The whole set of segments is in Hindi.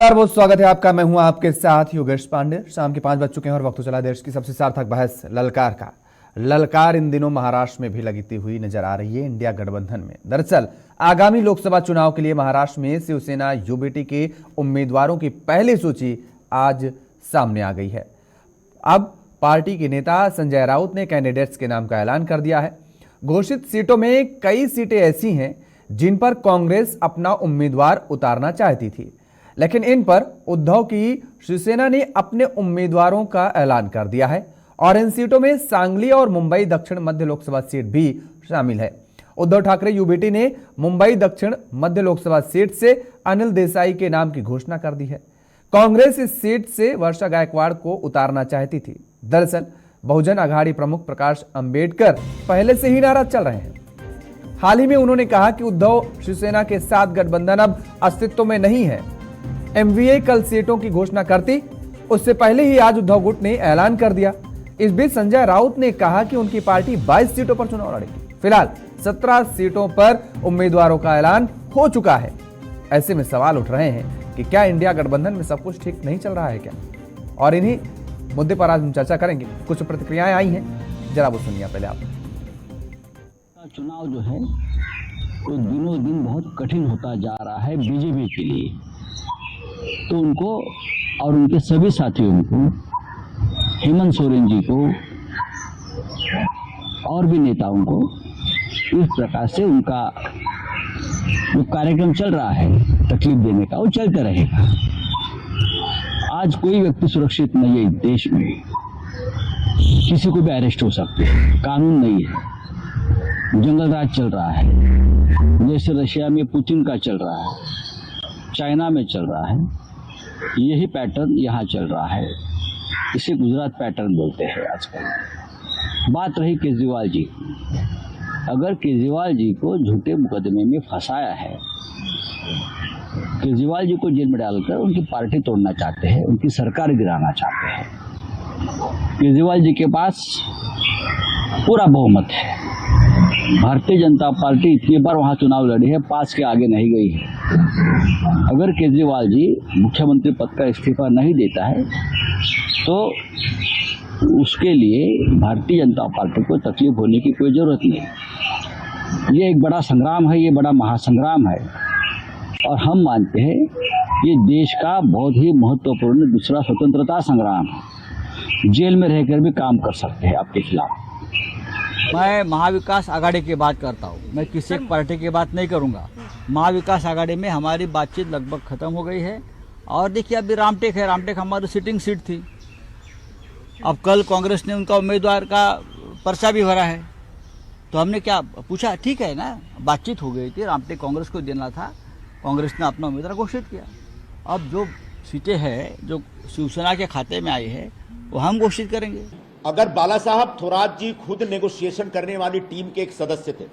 बहुत स्वागत है आपका। मैं हूं आपके साथ योगेश पांडे। शाम के 5 बज चुके हैं और वक्त हो चला देश की सबसे सार्थक बहस ललकार का। ललकार इन दिनों महाराष्ट्र में भी लगती हुई नजर आ रही है इंडिया गठबंधन में। दरअसल आगामी लोकसभा चुनाव के लिए महाराष्ट्र में शिवसेना यूबीटी के उम्मीदवारों की पहली सूची आज सामने आ गई है। अब पार्टी के नेता संजय राउत ने कैंडिडेट्स के नाम का ऐलान कर दिया है। घोषित सीटों में कई सीटें ऐसी हैं जिन पर कांग्रेस अपना उम्मीदवार उतारना चाहती थी, लेकिन इन पर उद्धव की शिवसेना ने अपने उम्मीदवारों का ऐलान कर दिया है और इन सीटों में सांगली और मुंबई दक्षिण मध्य लोकसभा सीट भी शामिल है। उद्धव ठाकरे यूबीटी ने मुंबई दक्षिण मध्य लोकसभा सीट से अनिल देसाई के नाम की घोषणा कर दी है। कांग्रेस इस सीट से वर्षा गायकवाड़ को उतारना चाहती थी। दरअसल बहुजन अघाड़ी प्रमुख प्रकाश अंबेडकर पहले से ही नाराज चल रहे हैं। हाल ही में उन्होंने कहा कि उद्धव शिवसेना के साथ गठबंधन अब अस्तित्व में नहीं है। एमवीए कल सीटों की घोषणा करती, उससे पहले ही आज उद्धव गुट ने ऐलान कर दिया। इस बीच संजय राउत ने कहा कि उनकी पार्टी 22 सीटों पर चुनाव लड़ेगी। फिलहाल 17 सीटों पर उम्मीदवारों का ऐलान हो चुका है। ऐसे में सवाल उठ रहे हैं कि क्या इंडिया गठबंधन में सब कुछ ठीक नहीं चल रहा है क्या? और इन्हीं मुद्दे पर आज हम चर्चा करेंगे। कुछ प्रतिक्रियाएं आई हैं, जरा वो सुनिए पहले आप। चुनाव जो है वो दिनों दिन बहुत कठिन होता जा रहा है बीजेपी के लिए। तो उनको और उनके सभी साथियों को, हेमंत सोरेन जी को और भी नेताओं को इस प्रकार से उनका जो कार्यक्रम चल रहा है तकलीफ देने का, वो चलता रहेगा। आज कोई व्यक्ति सुरक्षित नहीं है देश में, किसी को भी अरेस्ट हो सकते हैं, कानून नहीं है, जंगल राज चल रहा है, जैसे रशिया में पुतिन का चल रहा है, चाइना में चल रहा है, यही पैटर्न यहाँ चल रहा है। इसे गुजरात पैटर्न बोलते हैं आजकल। बात रही केजरीवाल जी, अगर केजरीवाल जी को झूठे मुकदमे में फंसाया है, केजरीवाल जी को जेल में डालकर उनकी पार्टी तोड़ना चाहते हैं, उनकी सरकार गिराना चाहते हैं। केजरीवाल जी के पास पूरा बहुमत है। भारतीय जनता पार्टी इतनी बार वहां चुनाव लड़ी है, 5 के आगे नहीं गई है। अगर केजरीवाल जी मुख्यमंत्री पद का इस्तीफा नहीं देता है तो उसके लिए भारतीय जनता पार्टी को तकलीफ होने की कोई जरूरत नहीं। ये एक बड़ा संग्राम है, ये बड़ा महासंग्राम है और हम मानते हैं ये देश का बहुत ही महत्वपूर्ण दूसरा स्वतंत्रता संग्राम है। जेल में रहकर भी काम कर सकते हैं आपके खिलाफ। मैं महाविकास आघाड़ी की बात करता हूँ, मैं किसी एक पार्टी की बात नहीं करूँगा। महाविकास आघाड़ी में हमारी बातचीत लगभग ख़त्म हो गई है। और देखिए अभी रामटेक है, रामटेक हमारी सिटिंग सीट थी। अब कल कांग्रेस ने उनका उम्मीदवार का पर्चा भी भरा है, तो हमने क्या पूछा, ठीक है ना, बातचीत हो गई थी, रामटेक कांग्रेस को देना था, कांग्रेस ने अपना उम्मीदवार घोषित किया। अब जो सीटें हैं जो शिवसेना के खाते में आई है वो हम घोषित करेंगे। अगर बाला साहब थोराट जी खुद नेगोशिएशन करने वाली टीम के एक सदस्य थे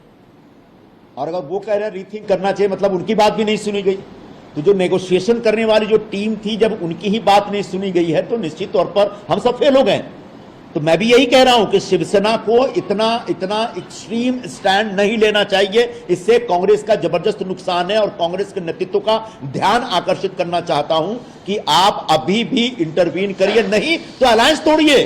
और अगर वो कह रहे हैं रीथिंक करना चाहिए, मतलब उनकी बात भी नहीं सुनी गई, तो जो नेगोशिएशन करने वाली जो टीम थी, जब उनकी ही बात नहीं सुनी गई है तो निश्चित तौर पर हम सब फेल हो गए। तो मैं भी यही कह रहा हूं कि शिवसेना को इतना एक्सट्रीम स्टैंड नहीं लेना चाहिए। इससे कांग्रेस का जबरदस्त नुकसान है और कांग्रेस के नेतृत्व का ध्यान आकर्षित करना चाहता हूं कि आप अभी भी इंटरवीन करिए, नहीं तो अलायंस तोड़िए।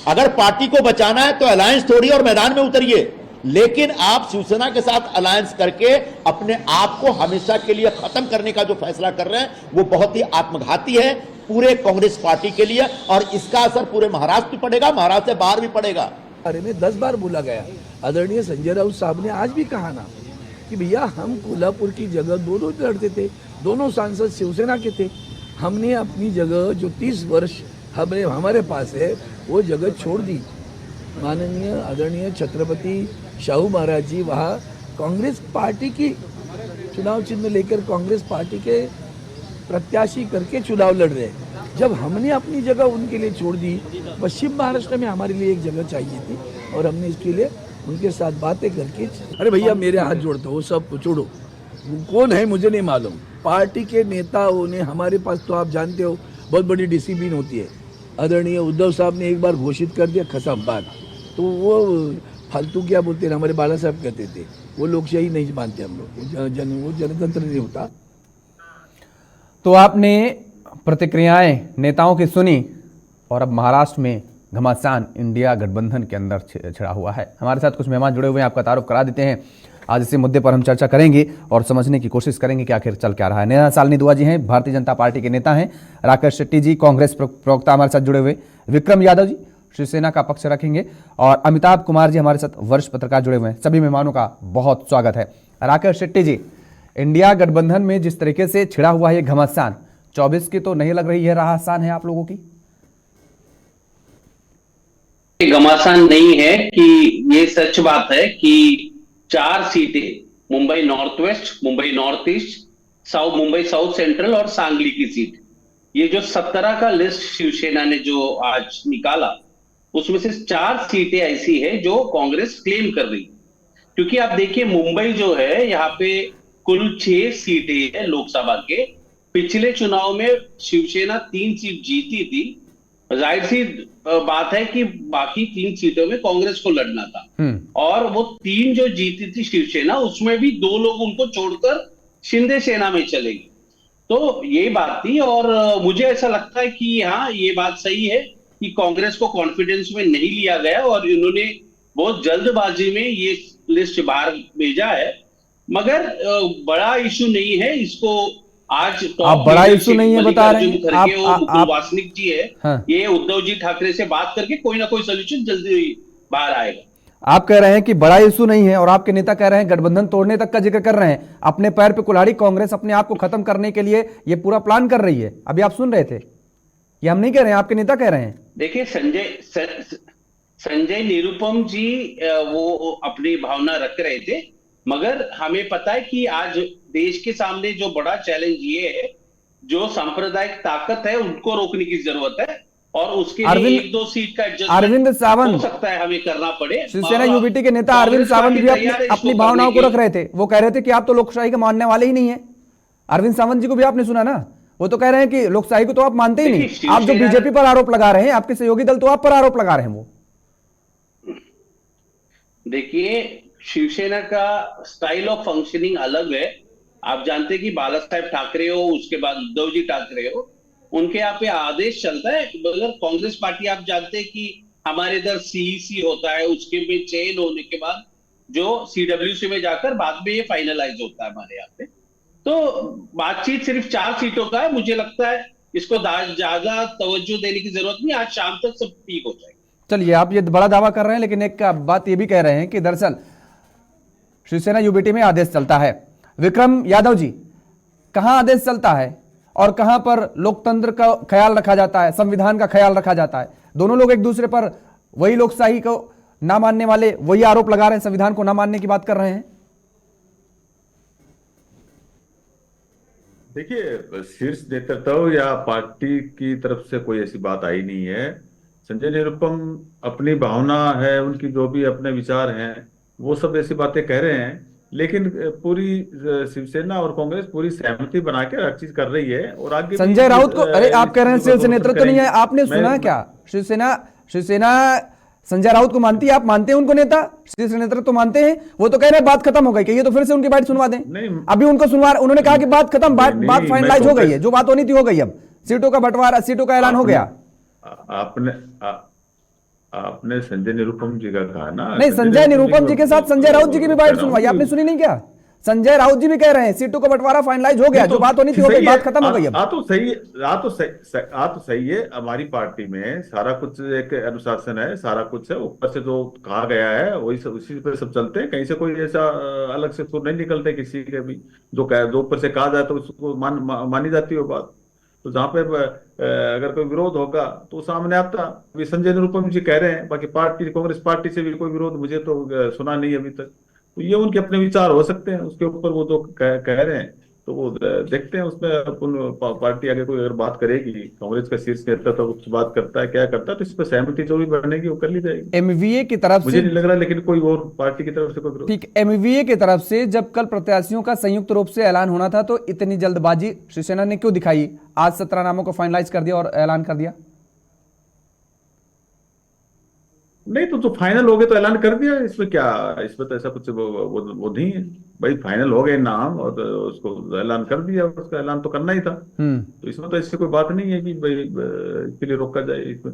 अगर पार्टी को बचाना है तो अलायंस तोड़िए और मैदान में उतरिए, लेकिन आप शिवसेना के साथ अलायंस करके अपने आप को हमेशा के लिए खत्म करने का जो फैसला कर रहे हैं वो बहुत ही आत्मघाती है पूरे कांग्रेस पार्टी के लिए और इसका असर पूरे महाराष्ट्र में पड़ेगा, महाराष्ट्र से बाहर भी पड़ेगा। बारे में 10 बार बोला गया। आदरणीय संजय राउत साहब ने आज भी कहा ना कि भैया हम कोल्हापुर की जगह दोनों लड़ते थे, दोनों सांसद शिवसेना के थे। हमने अपनी जगह जो 30 वर्ष हमारे पास है वो जगह छोड़ दी। माननीय आदरणीय छत्रपति शाहू महाराज जी वहाँ कांग्रेस पार्टी की चुनाव चिन्ह लेकर कांग्रेस पार्टी के प्रत्याशी करके चुनाव लड़ रहे हैं। जब हमने अपनी जगह उनके लिए छोड़ दी, पश्चिम महाराष्ट्र में हमारे लिए एक जगह चाहिए थी और हमने इसके लिए उनके साथ बातें करके, अरे भैया मेरे हाथ जोड़ता हूँ, सब छोड़ो, कौन है मुझे नहीं मालूम। पार्टी के नेताओं ने हमारे पास, तो आप जानते हो बहुत बड़ी डिसिप्लिन होती है। आदरणीय उद्धव साहब ने एक बार घोषित कर दिया, खत्म बात। तो वो फालतू क्या बोलते हैं, हमारे बाला साहब कहते थे, वो लोकशाही नहीं मानते हम लोग, वो जनतंत्र नहीं होता। तो आपने प्रतिक्रियाएं नेताओं की सुनी और अब महाराष्ट्र में घमासान इंडिया गठबंधन के अंदर छिड़ा हुआ है। हमारे साथ कुछ मेहमान जुड़े हुए हैं, आपका तारुफ करा देते हैं। आज इसी मुद्दे पर हम चर्चा करेंगे और समझने की कोशिश करेंगे कि आखिर चल क्या रहा है। नेहा सालनी दुआ जी हैं, भारतीय जनता पार्टी के नेता हैं। राकेश शेट्टी जी कांग्रेस प्रवक्ता हमारे साथ जुड़े हुए। विक्रम यादव जी शिवसेना का पक्ष रखेंगे और अमिताभ कुमार जी हमारे साथ वरिष्ठ पत्रकार जुड़े हुए हैं। सभी मेहमानों का बहुत स्वागत है। राकेश शेट्टी जी, इंडिया गठबंधन में जिस तरीके से छिड़ा हुआ है ये घमासान, 24 की तो नहीं लग रही है राह आसान है आप लोगों की? घमासान नहीं है कि ये सच बात है कि 4 सीटें Mumbai north west, Mumbai north east, Mumbai south central और सांगली की सीट, ये जो 17 का लिस्ट शिवसेना ने जो आज निकाला उसमें से 4 सीटें ऐसी है जो कांग्रेस क्लेम कर रही। क्योंकि आप देखिए मुंबई जो है यहाँ पे कुल 6 सीटें है लोकसभा के। पिछले चुनाव में शिवसेना 3 सीट जीती थी। जाहिर सी बात है कि बाकी 3 सीटों में कांग्रेस को लड़ना था और वो 3 जो जीती थी शिवसेना उसमें भी 2 लोग उनको छोड़कर शिंदे सेना में चले गए। तो ये बात थी और मुझे ऐसा लगता है कि हाँ ये बात सही है कि कांग्रेस को कॉन्फिडेंस में नहीं लिया गया और इन्होंने बहुत जल्दबाजी में ये लिस्ट बाहर भेजा है। मगर बड़ा इशू नहीं है इसको। आज आप बड़ा इशू नहीं है बता रहे हैं आप वासनिक जी है हाँ। ये उद्धव जी ठाकरे से बात करके कोई ना कोई सोल्यूशन जल्दी बाहर आएगा। आप कह रहे हैं कि बड़ा इशू नहीं है और आपके नेता कह रहे हैं गठबंधन तोड़ने तक का जिक्र कर रहे हैं। अपने पैर पे कुल्हाड़ी कांग्रेस अपने आप को खत्म करने के लिए ये पूरा प्लान कर रही है। अभी आप सुन रहे थे, ये हम नहीं कह रहे हैं, आपके नेता कह रहे हैं। देखिए संजय निरुपम जी वो अपनी भावना रख रहे थे, मगर हमें पता है कि आज देश के सामने जो बड़ा चैलेंज ये है, जो सांप्रदायिक ताकत है उनको रोकने की जरूरत है और उसके लिए 1-2 सीट का अरविंद सावंत हो सकता है हमें करना पड़े। शिवसेना यूबीटी के नेता अरविंद सावंत भी अपनी भावनाओं को रख रहे थे। वो कह रहे थे कि आप तो लोकशाही के मानने वाले ही नहीं है। अरविंद सावंत जी को भी आपने सुना ना, वो तो कह रहे हैं कि लोकशाही को तो आप मानते ही नहीं। आप जो बीजेपी पर आरोप लगा रहे हैं, आपके सहयोगी दल तो आप पर आरोप लगा रहे हैं। वो देखिए शिवसेना का स्टाइल ऑफ फंक्शनिंग अलग है। आप जानते हैं कि बाला साहेब ठाकरे हो, उसके बाद उद्धव जी ठाकरे हो, उनके यहाँ पे आदेश चलता है। मगर कांग्रेस पार्टी आप जानते हैं कि हमारे इधर सीईसी होता है, उसके में चयन होने के बाद जो सीडब्ल्यूसी में जाकर बाद में ये फाइनलाइज होता है हमारे यहाँ पे। तो बातचीत सिर्फ 4 सीटों का है। मुझे लगता है इसको ज्यादा तवज्जो देने की जरूरत नहीं, आज शाम तक सब ठीक हो जाएगा। चलिए, आप ये बड़ा दावा कर रहे हैं, लेकिन एक बात ये भी कह रहे हैं कि दरअसल शिवसेना यूबीटी में आदेश चलता है। विक्रम यादव जी, कहां आदेश चलता है और कहां पर लोकतंत्र का ख्याल रखा जाता है, संविधान का ख्याल रखा जाता है? दोनों लोग एक दूसरे पर वही लोकशाही को ना मानने वाले वही आरोप लगा रहे हैं, संविधान को ना मानने की बात कर रहे हैं। देखिए, शीर्ष नेतृत्व या पार्टी की तरफ से कोई ऐसी बात आई नहीं है। संजय निरुपम अपनी भावना है, उनकी जो भी अपने विचार हैं वो सब ऐसी बातें कह रहे हैं, लेकिन पूरी शिवसेना और कांग्रेस पूरी सहमति बना के हर चीज कर रही है। और आगे संजय राउत को, अरे आप कह रहे हैं शीर्ष नेतृत्व नहीं है, आपने सुना क्या? शिवसेना संजय राउत को मानती है, आप मानते हैं उनको नेता? शीर्ष नेतृत्व तो मानते हैं। वो तो कह रहे हैं बात खत्म हो गई, ये तो फिर से उनकी बात सुनवा दें। अभी उनको सुनवा, उन्होंने कहा कि बात खत्म, बात फाइनलाइज हो गई है, जो बात होनी थी हो गई। अब सीटों का बंटवारा, सीटों का ऐलान हो गया। आपने संजय निरुपम जी का कहा ना? नहीं, संजय निरुपम जी के साथ संजय राउत जी की भी बात सुनवाई, आपने सुनी नहीं क्या? संजय राउत जी भी कह रहे हैं सीटों का बंटवारा फाइनलाइज हो गया, जो बात होनी थी हो गई, बात खत्म हो गई। अब तो सही है। हमारी पार्टी में सारा कुछ एक अनुशासन है, सारा कुछ है। ऊपर से जो कहा गया है वही सब, उसी पे सब चलते हैं। कहीं से कोई ऐसा अलग से सुर नहीं निकलते किसी के भी। जो ऊपर से कहा जाए तो उसको मानी जाती है वो बात। तो जहां पे अगर कोई विरोध होगा तो सामने आता। अभी संजय निरुपम जी कह रहे हैं, बाकी पार्टी कांग्रेस पार्टी से भी कोई विरोध मुझे तो सुना नहीं अभी तक। तो ये उनके अपने विचार हो सकते हैं, उसके ऊपर वो जो कह रहे हैं तो वो देखते हैं। उसमें पार्टी आगे कोई अगर बात करेगी, कांग्रेस का शीर्ष नेतृत्व कुछ बात करता है, क्या करता है, तो इस पर सहमति जो भी बनेगी वो कर ली जाएगी। एमवीए की तरफ मुझे नहीं लग रहा, लेकिन कोई और पार्टी की तरफ से कोई विरोध। ठीक, एमवीए की तरफ से जब कल प्रत्याशियों का संयुक्त रूप से ऐलान होना था तो इतनी जल्दबाजी शिवसेना ने क्यों दिखाई? आज 17 नामों को फाइनलाइज कर दिया और ऐलान कर दिया। नहीं तो फाइनल हो गए तो ऐलान कर दिया, इसमें क्या, इसमें तो ऐसा कुछ वो नहीं है भाई, फाइनल हो गए नाम और उसको ऐलान कर दिया, उसका ऐलान तो करना ही था। तो इसमें तो ऐसी कोई बात नहीं है कि भाई इसके लिए रोका जाए। इसमें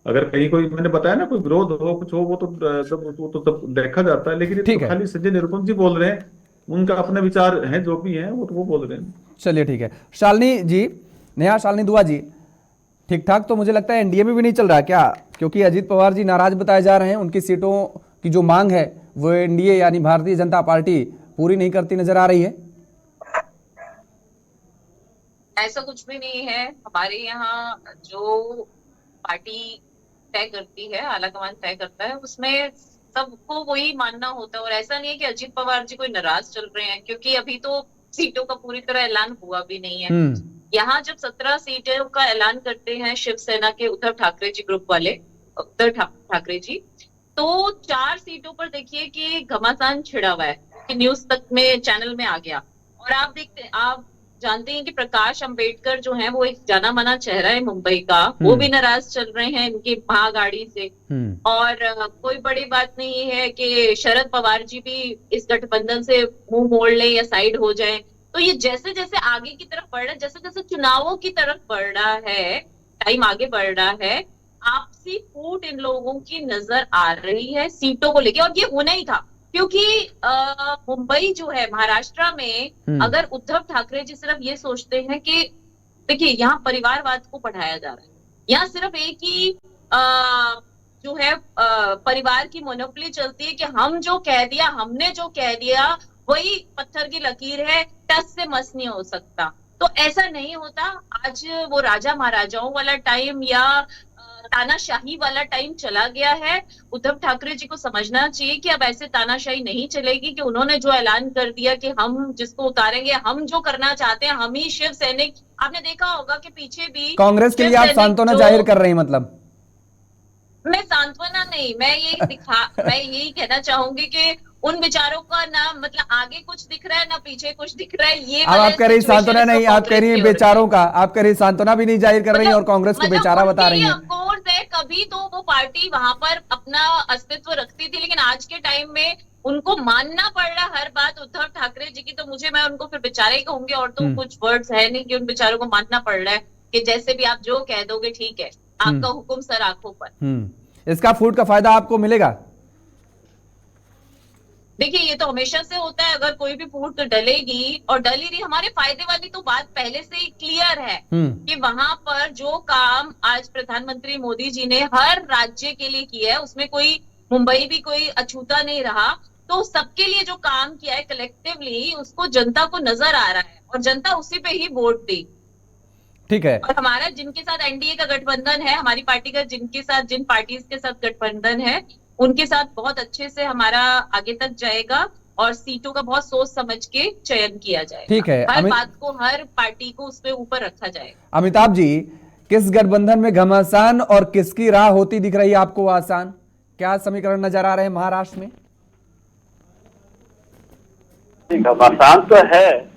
अगर कहीं कोई, मैंने बताया ना, कोई विरोध हो कुछ हो, वो तो सब देखा जाता है, लेकिन ये ठीक तो है। खाली संजय निरुपम जी बोल रहे हैं, उनका अपने विचार हैं जो भी हैं, वो तो वो बोल रहे हैं। चलिए ठीक है। शालिनी जी, नेहा शालिनी दुआ जी, ठीक ठाक तो मुझे लगता है एनडीए में भी नहीं चल रहा क्या? क्योंकि अजीत पवार जी नाराज बताए जा रहे हैं, उनकी सीटों की जो मांग है वो एनडीए यानी भारतीय जनता पार्टी पूरी नहीं करती नजर आ रही है। ऐसा कुछ भी नहीं है। हमारे यहाँ जो पार्टी तय करती है, आलाकमान तय करता है, उसमें सबको वही मानना होता है। और ऐसा नहीं है कि अजीत पवार जी कोई नाराज चल रहे हैं, क्योंकि अभी तो सीटों का पूरी तरह ऐलान हुआ भी नहीं है। यहाँ जब 17 सीटों का ऐलान करते हैं शिवसेना के उद्धव ठाकरे जी ग्रुप वाले, उद्धव ठाकरे जी, तो 4 सीटों पर देखिए कि घमासान छिड़ा हुआ है कि न्यूज तक में, चैनल में आ गया। और आप जानते हैं कि प्रकाश अंबेडकर जो है वो एक जाना माना चेहरा है मुंबई का, वो भी नाराज चल रहे हैं इनकी महागाड़ी से। और कोई बड़ी बात नहीं है कि शरद पवार जी भी इस गठबंधन से मुंह मोड़ ले या साइड हो जाए। तो ये जैसे जैसे आगे की तरफ बढ़ रहा है, जैसे जैसे चुनावों की तरफ बढ़ रहा है, टाइम आगे बढ़ रहा है, आपसी फूट इन लोगों की नजर आ रही है सीटों को लेके। और ये होना ही था, क्योंकि मुंबई जो है, महाराष्ट्र में अगर उद्धव ठाकरे जी सिर्फ ये सोचते हैं कि देखिए यहाँ परिवारवाद को बढ़ाया जा रहा है, यहाँ सिर्फ एक ही जो है परिवार की मोनोपोली चलती है कि हम जो कह दिया, हमने जो कह दिया वही पत्थर की लकीर है, टस से मस नहीं हो सकता। तो ऐसा नहीं होता। आज वो राजा महाराजाओं वाला टाइम या तानाशाही वाला टाइम चला गया है। उद्धव ठाकरे जी को समझना चाहिए कि अब ऐसे तानाशाही नहीं चलेगी, कि उन्होंने जो ऐलान कर दिया कि हम जिसको उतारेंगे, हम जो करना चाहते हैं, हम ही शिव सैनिक। आपने देखा होगा कि पीछे भी कांग्रेस के लिए आप सांत्वना जाहिर कर रहे हैं, मतलब? मैं सांत्वना नहीं, मैं यही कहना चाहूंगी कि उन विचारों का ना, मतलब आगे कुछ दिख रहा है ना पीछे कुछ दिख रहा है। ये अब आप कह रही सांत्वना नहीं, आप कह रही है बेचारों का, आप कह रही सांत्वना भी नहीं जाहिर कर रही है और कांग्रेस को बेचारा बता रही है। कभी तो वो पार्टी वहां पर अपना अस्तित्व रखती थी, लेकिन आज के टाइम में उनको मानना पड़ रहा हर बात उद्धव ठाकरे जी की। तो मैं उनको फिर बेचारे ही कहूंगी, और तो कुछ वर्ड्स है नहीं कि उन बेचारों को मानना पड़ रहा है कि जैसे भी आप जो कह दोगे ठीक है, आपका हुक्म सर आंखों पर। इसका फूट का फायदा आपको मिलेगा? देखिए ये तो हमेशा से होता है, अगर कोई भी फूट डलेगी और डली रही, हमारे फायदे वाली तो बात पहले से ही क्लियर है कि वहां पर जो काम आज प्रधानमंत्री मोदी जी ने हर राज्य के लिए किया है, उसमें कोई मुंबई भी कोई अछूता नहीं रहा। तो सबके लिए जो काम किया है कलेक्टिवली, उसको जनता को नजर आ रहा है और जनता उसी पे ही वोट दी। ठीक है। और हमारा जिनके साथ एनडीए का गठबंधन है, हमारी पार्टी का जिनके साथ, जिन पार्टीज के साथ गठबंधन है, उनके साथ बहुत अच्छे से हमारा आगे तक जाएगा और सीटों का बहुत सोच समझ के चयन किया जाएगा। ठीक है। हर बात को, हर पार्टी को उस पे ऊपर रखा जाएगा। अमिताभ जी, किस गठबंधन में घमासान और किसकी राह होती दिख रही है आपको आसान? क्या समीकरण नजर आ रहे हैं महाराष्ट्र में? घमासान तो है,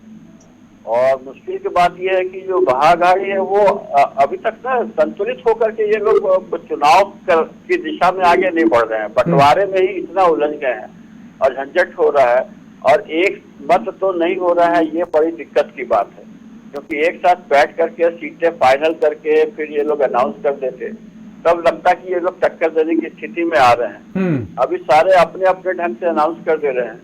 और मुश्किल की बात यह है कि जो महागाड़ी है वो अभी तक ना संतुलित होकर के ये लोग चुनाव की दिशा में आगे नहीं बढ़ रहे हैं। बंटवारे में ही इतना उलझ गए हैं और झंझट हो रहा है, और एक मत तो नहीं हो रहा है। ये बड़ी दिक्कत की बात है, क्योंकि एक साथ बैठ करके सीटें फाइनल करके फिर ये लोग अनाउंस कर देते, तब लगता कि ये लोग टक्कर देने की स्थिति में आ रहे हैं। अभी सारे अपने अपने ढंग से अनाउंस कर दे रहे हैं,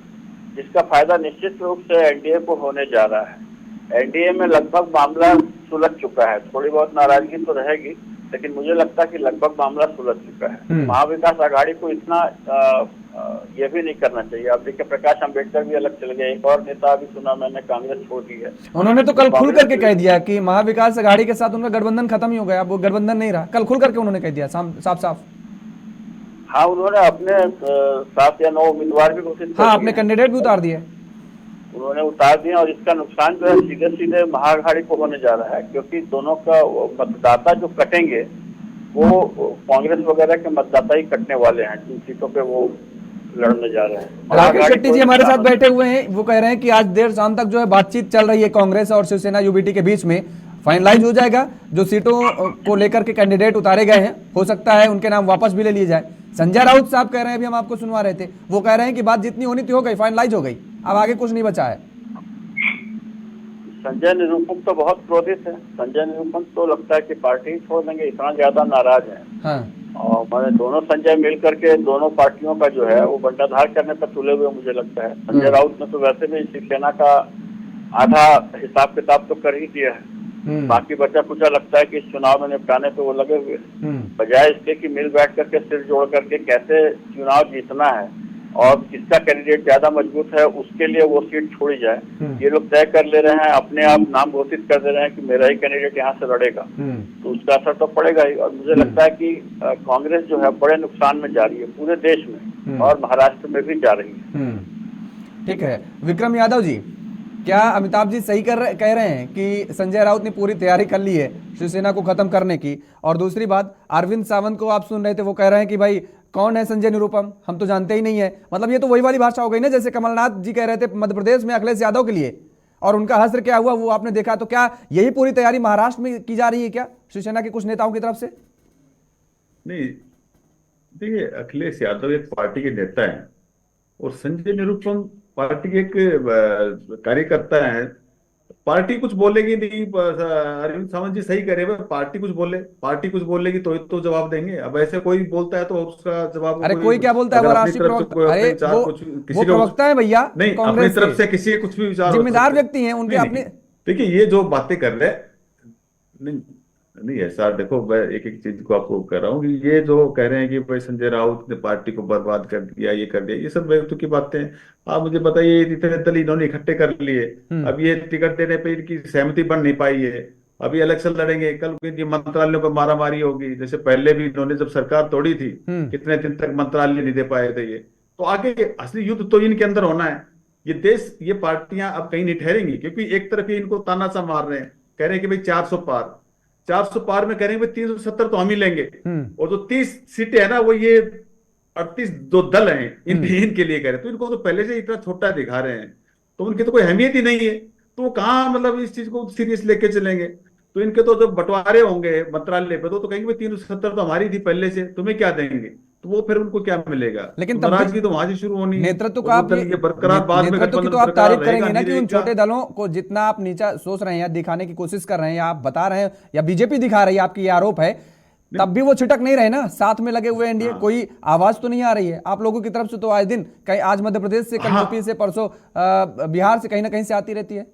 जिसका फायदा निश्चित रूप से एनडीए को होने जा रहा है। एनडीए में लगभग मामला सुलझ चुका है, थोड़ी बहुत नाराजगी तो रहेगी, लेकिन मुझे लगता है कि लगभग मामला सुलझ चुका है। महाविकास आघाड़ी को इतना ये भी नहीं करना चाहिए। अब देखिए प्रकाश अंबेडकर भी अलग चले गए, एक और नेता अभी सुना मैंने कांग्रेस छोड़ दी है। उन्होंने तो कल खुल करके कह दिया कि महाविकास आघाड़ी के साथ उनका गठबंधन खत्म ही हो गया, वो गठबंधन नहीं रहा। कल खुल करके उन्होंने कह दिया साफ साफ। हाँ, उन्होंने अपने 7 या 9 उम्मीदवार भी घोषित, हाँ, अपने कैंडिडेट भी उतार दिए, उन्होंने उतार दिए। और इसका नुकसान जो है सीधे सीधे महाआघाड़ी को होने जा रहा है, क्योंकि दोनों का मतदाता जो कटेंगे वो कांग्रेस वगैरह के मतदाता ही कटने वाले हैं, जिन सीटों पे वो लड़ने जा रहे हैं। राकेश शेट्टी जी हमारे साथ बैठे हुए हैं, वो कह रहे हैं कि आज देर शाम तक जो है बातचीत चल रही है कांग्रेस और शिवसेना यूबीटी के बीच में, फाइनलाइज हो जाएगा। जो सीटों को लेकर के कैंडिडेट उतारे गए हैं, हो सकता है उनके नाम वापस भी ले लिए जाए। संजय राउत साहब कह रहे हैं, अभी हम आपको सुनवा रहे थे, वो कह रहे हैं कि बात जितनी होनी थी हो गई, फाइनलाइज हो गई, अब आगे कुछ नहीं बचा है। संजय निरूपम तो बहुत क्रोधित है। संजय निरूपम तो लगता है कि पार्टी ही छोड़ देंगे, इतना ज्यादा नाराज है। हाँ। और मैंने दोनों संजय मिल करके दोनों पार्टियों का जो है वो बंटाधार करने पर तुले हुए मुझे लगता है। संजय राउत ने तो वैसे भी शिवसेना का आधा हिसाब किताब तो कर ही दिया है, बाकी बचा कुचा लगता है कि इस चुनाव में निपटाने पे वो लगे हुए, बजाय इसके कि मिल बैठ करके सिर जोड़ करके कैसे चुनाव जीतना है और किसका कैंडिडेट ज्यादा मजबूत है उसके लिए वो सीट छोड़ी जाए। ये लोग तय कर ले रहे हैं, अपने आप नाम घोषित कर दे रहे हैं कि मेरा ही कैंडिडेट यहाँ से लड़ेगा, तो उसका असर तो पड़ेगा ही। और मुझे लगता है कि कांग्रेस जो है बड़े नुकसान में जा रही है पूरे देश में और महाराष्ट्र में भी जा रही है। ठीक है, विक्रम यादव जी, क्या अमिताभ जी सही कह रहे हैं कि संजय राउत ने पूरी तैयारी कर ली है शिवसेना को खत्म करने की? और दूसरी बात, अरविंद सावंत को आप सुन रहे थे, वो कह रहे हैं कि भाई कौन है संजय निरूपम, हम तो जानते ही नहीं है। मतलब ये तो वही वाली भाषा हो गई ना, जैसे कमलनाथ जी कह रहे थे मध्य प्रदेश में अखिलेश यादव के लिए, और उनका हश्र क्या हुआ वो आपने देखा। तो क्या यही पूरी तैयारी महाराष्ट्र में की जा रही है क्या शिवसेना के कुछ नेताओं की तरफ से? नहीं, देखिए, अखिलेश यादव एक पार्टी के नेता हैं और संजय निरूपम पार्टी के एक कार्यकर्ता है। पार्टी कुछ बोलेगी नहीं, अरविंद सावंत जी सही करे, पार्टी कुछ बोलेगी तो जवाब देंगे। अब ऐसे कोई बोलता है तो उसका जवाब, अरे कोई क्या बोलता है, वो राष्ट्रीय प्रवक्ता, अरे वो प्रवक्ता है भैया, नहीं, अपनी तरफ से किसी कुछ भी विचार, जिम्मेदार व्यक्ति हैं उनके अपने। देखिए, ये जो बातें कर रहे हैं, नहीं ऐसा, देखो मैं एक एक चीज को आपको कह रहा हूँ कि ये जो कह रहे हैं कि भाई संजय राउत ने पार्टी को बर्बाद कर दिया, ये कर दिया, ये सब बेवकूफ की बातें हैं। आप मुझे बताइए, इतने दल इन्होंने इकट्ठे कर लिए, अब ये टिकट देने पे इनकी सहमति बन नहीं पाई है, अभी इलेक्शन लड़ेंगे, कल इनकी मंत्रालयों पर मारामारी होगी, जैसे पहले भी इन्होंने जब सरकार तोड़ी थी कितने दिन तक मंत्रालय नहीं दे पाए थे। ये तो आगे असली युद्ध तो इनके अंदर होना है। ये देश, ये पार्टियां अब कहीं नहीं ठहरेंगी, क्योंकि एक तरफ ही इनको तानाचा मार रहे हैं, कह रहे हैं कि भाई 400 पार में करेंगे 370 तो हम ही लेंगे, और जो 30 सीटें है ना वो ये 38 जो दल हैं इनके लिए कह रहे हैं। तो इनको तो पहले से इतना छोटा दिखा रहे हैं, तो उनकी तो कोई अहमियत ही नहीं है, तो वो कहाँ मतलब इस चीज को सीरियस लेके चलेंगे। तो इनके तो जब बंटवारे होंगे मंत्रालय पे तो कहेंगे 370 तो हमारी थी पहले से, तुम्हें क्या देंगे, तो वो फिर उनको क्या मिलेगा। लेकिन नाराजगी तो वहां से शुरू होनी है। नेतृत्व का आप बरकरार, बाद में नेतृत्व की तो आप तारीफ करेंगे ना कि उन छोटे दलों को जितना आप नीचा सोच रहे हैं या दिखाने की कोशिश कर रहे हैं, या आप बता रहे हैं या बीजेपी दिखा रही है, आपकी ये आरोप है, तब भी वो छिटक नहीं रहे ना, साथ में लगे हुए एनडीए, कोई आवाज तो नहीं आ रही है आप लोगों की तरफ से। तो आज दिन कहीं आज मध्य प्रदेश से, कल यूपी से, परसों बिहार से, कहीं ना कहीं से आती रहती है।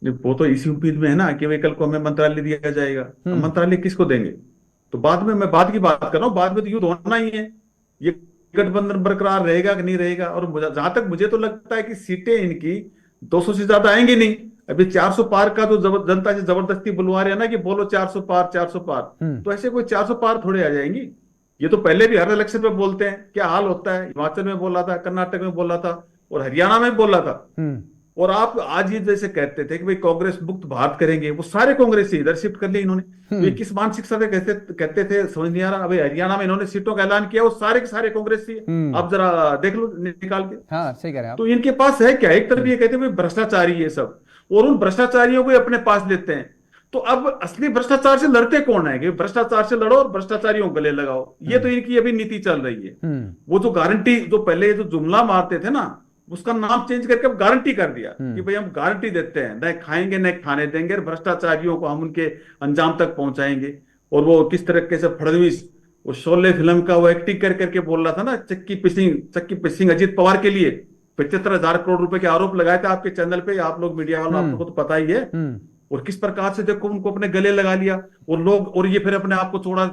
वो तो इसी उम्मीद में है ना कि भाई कल को हमें मंत्रालय दिया जाएगा, मंत्रालय किसको देंगे। तो बाद में, मैं बाद की बात कर रहा हूँ, बाद में तो युद्ध होना ही है, ये गठबंधन बरकरार रहेगा कि नहीं रहेगा। और जहां तक मुझे तो लगता है कि सीटें इनकी 200 से ज्यादा आएंगी नहीं। अभी 400 पार का तो जनता से जबरदस्ती बुलवा रहे हैं ना कि बोलो 400 पार 400 पार, तो ऐसे कोई 400 पार थोड़े आ जाएंगी। ये तो पहले भी हर इलेक्शन में बोलते हैं, क्या हाल होता है। हिमाचल में बोला था, कर्नाटक में बोला था और हरियाणा में बोला था। और आप आज ये जैसे कहते थे कि भाई कांग्रेस मुक्त भारत करेंगे, वो सारे कांग्रेस इधर शिफ्ट कर लिए इन्होंने। तो ये किस मानसिकता से कहते थे समझ नहीं आ रहा। अभी हरियाणा में इन्होंने सीटों का ऐलान किया, वो सारे के सारे कांग्रेस ही है। आप जरा देख लो निकाल के। हाँ, सही कह रहे हैं आप। तो इनके पास है क्या, एक तरफ ये कहते हैं भ्रष्टाचारी ये सब, और उन भ्रष्टाचारियों को अपने पास लेते हैं। तो अब असली भ्रष्टाचार से लड़ते कौन है कि भ्रष्टाचार से लड़ो और भ्रष्टाचारियों को गले लगाओ, ये तो इनकी अभी नीति चल रही है। वो जो गारंटी, जो पहले जो जुमला मारते थे ना, उसका नाम चेंज करके अब गारंटी कर दिया कि भाई हम गारंटी देते हैं, न खाएंगे न खाने देंगे, भ्रष्टाचारियों को हम उनके अंजाम तक पहुंचाएंगे। और वो किस तरीके से फडणवीस वो शोले फिल्म का वो एक्टिंग कर करके बोल रहा था ना, चक्की पिसिंग अजीत पवार के लिए 75,000 करोड़ रुपए के आरोप लगाए थे आपके चैनल पे, आप लोग मीडिया वालों, आपको तो पता ही है। और किस प्रकार से देखो उनको अपने गले लगा लिया और लोग, और ये फिर अपने आप को थोड़ा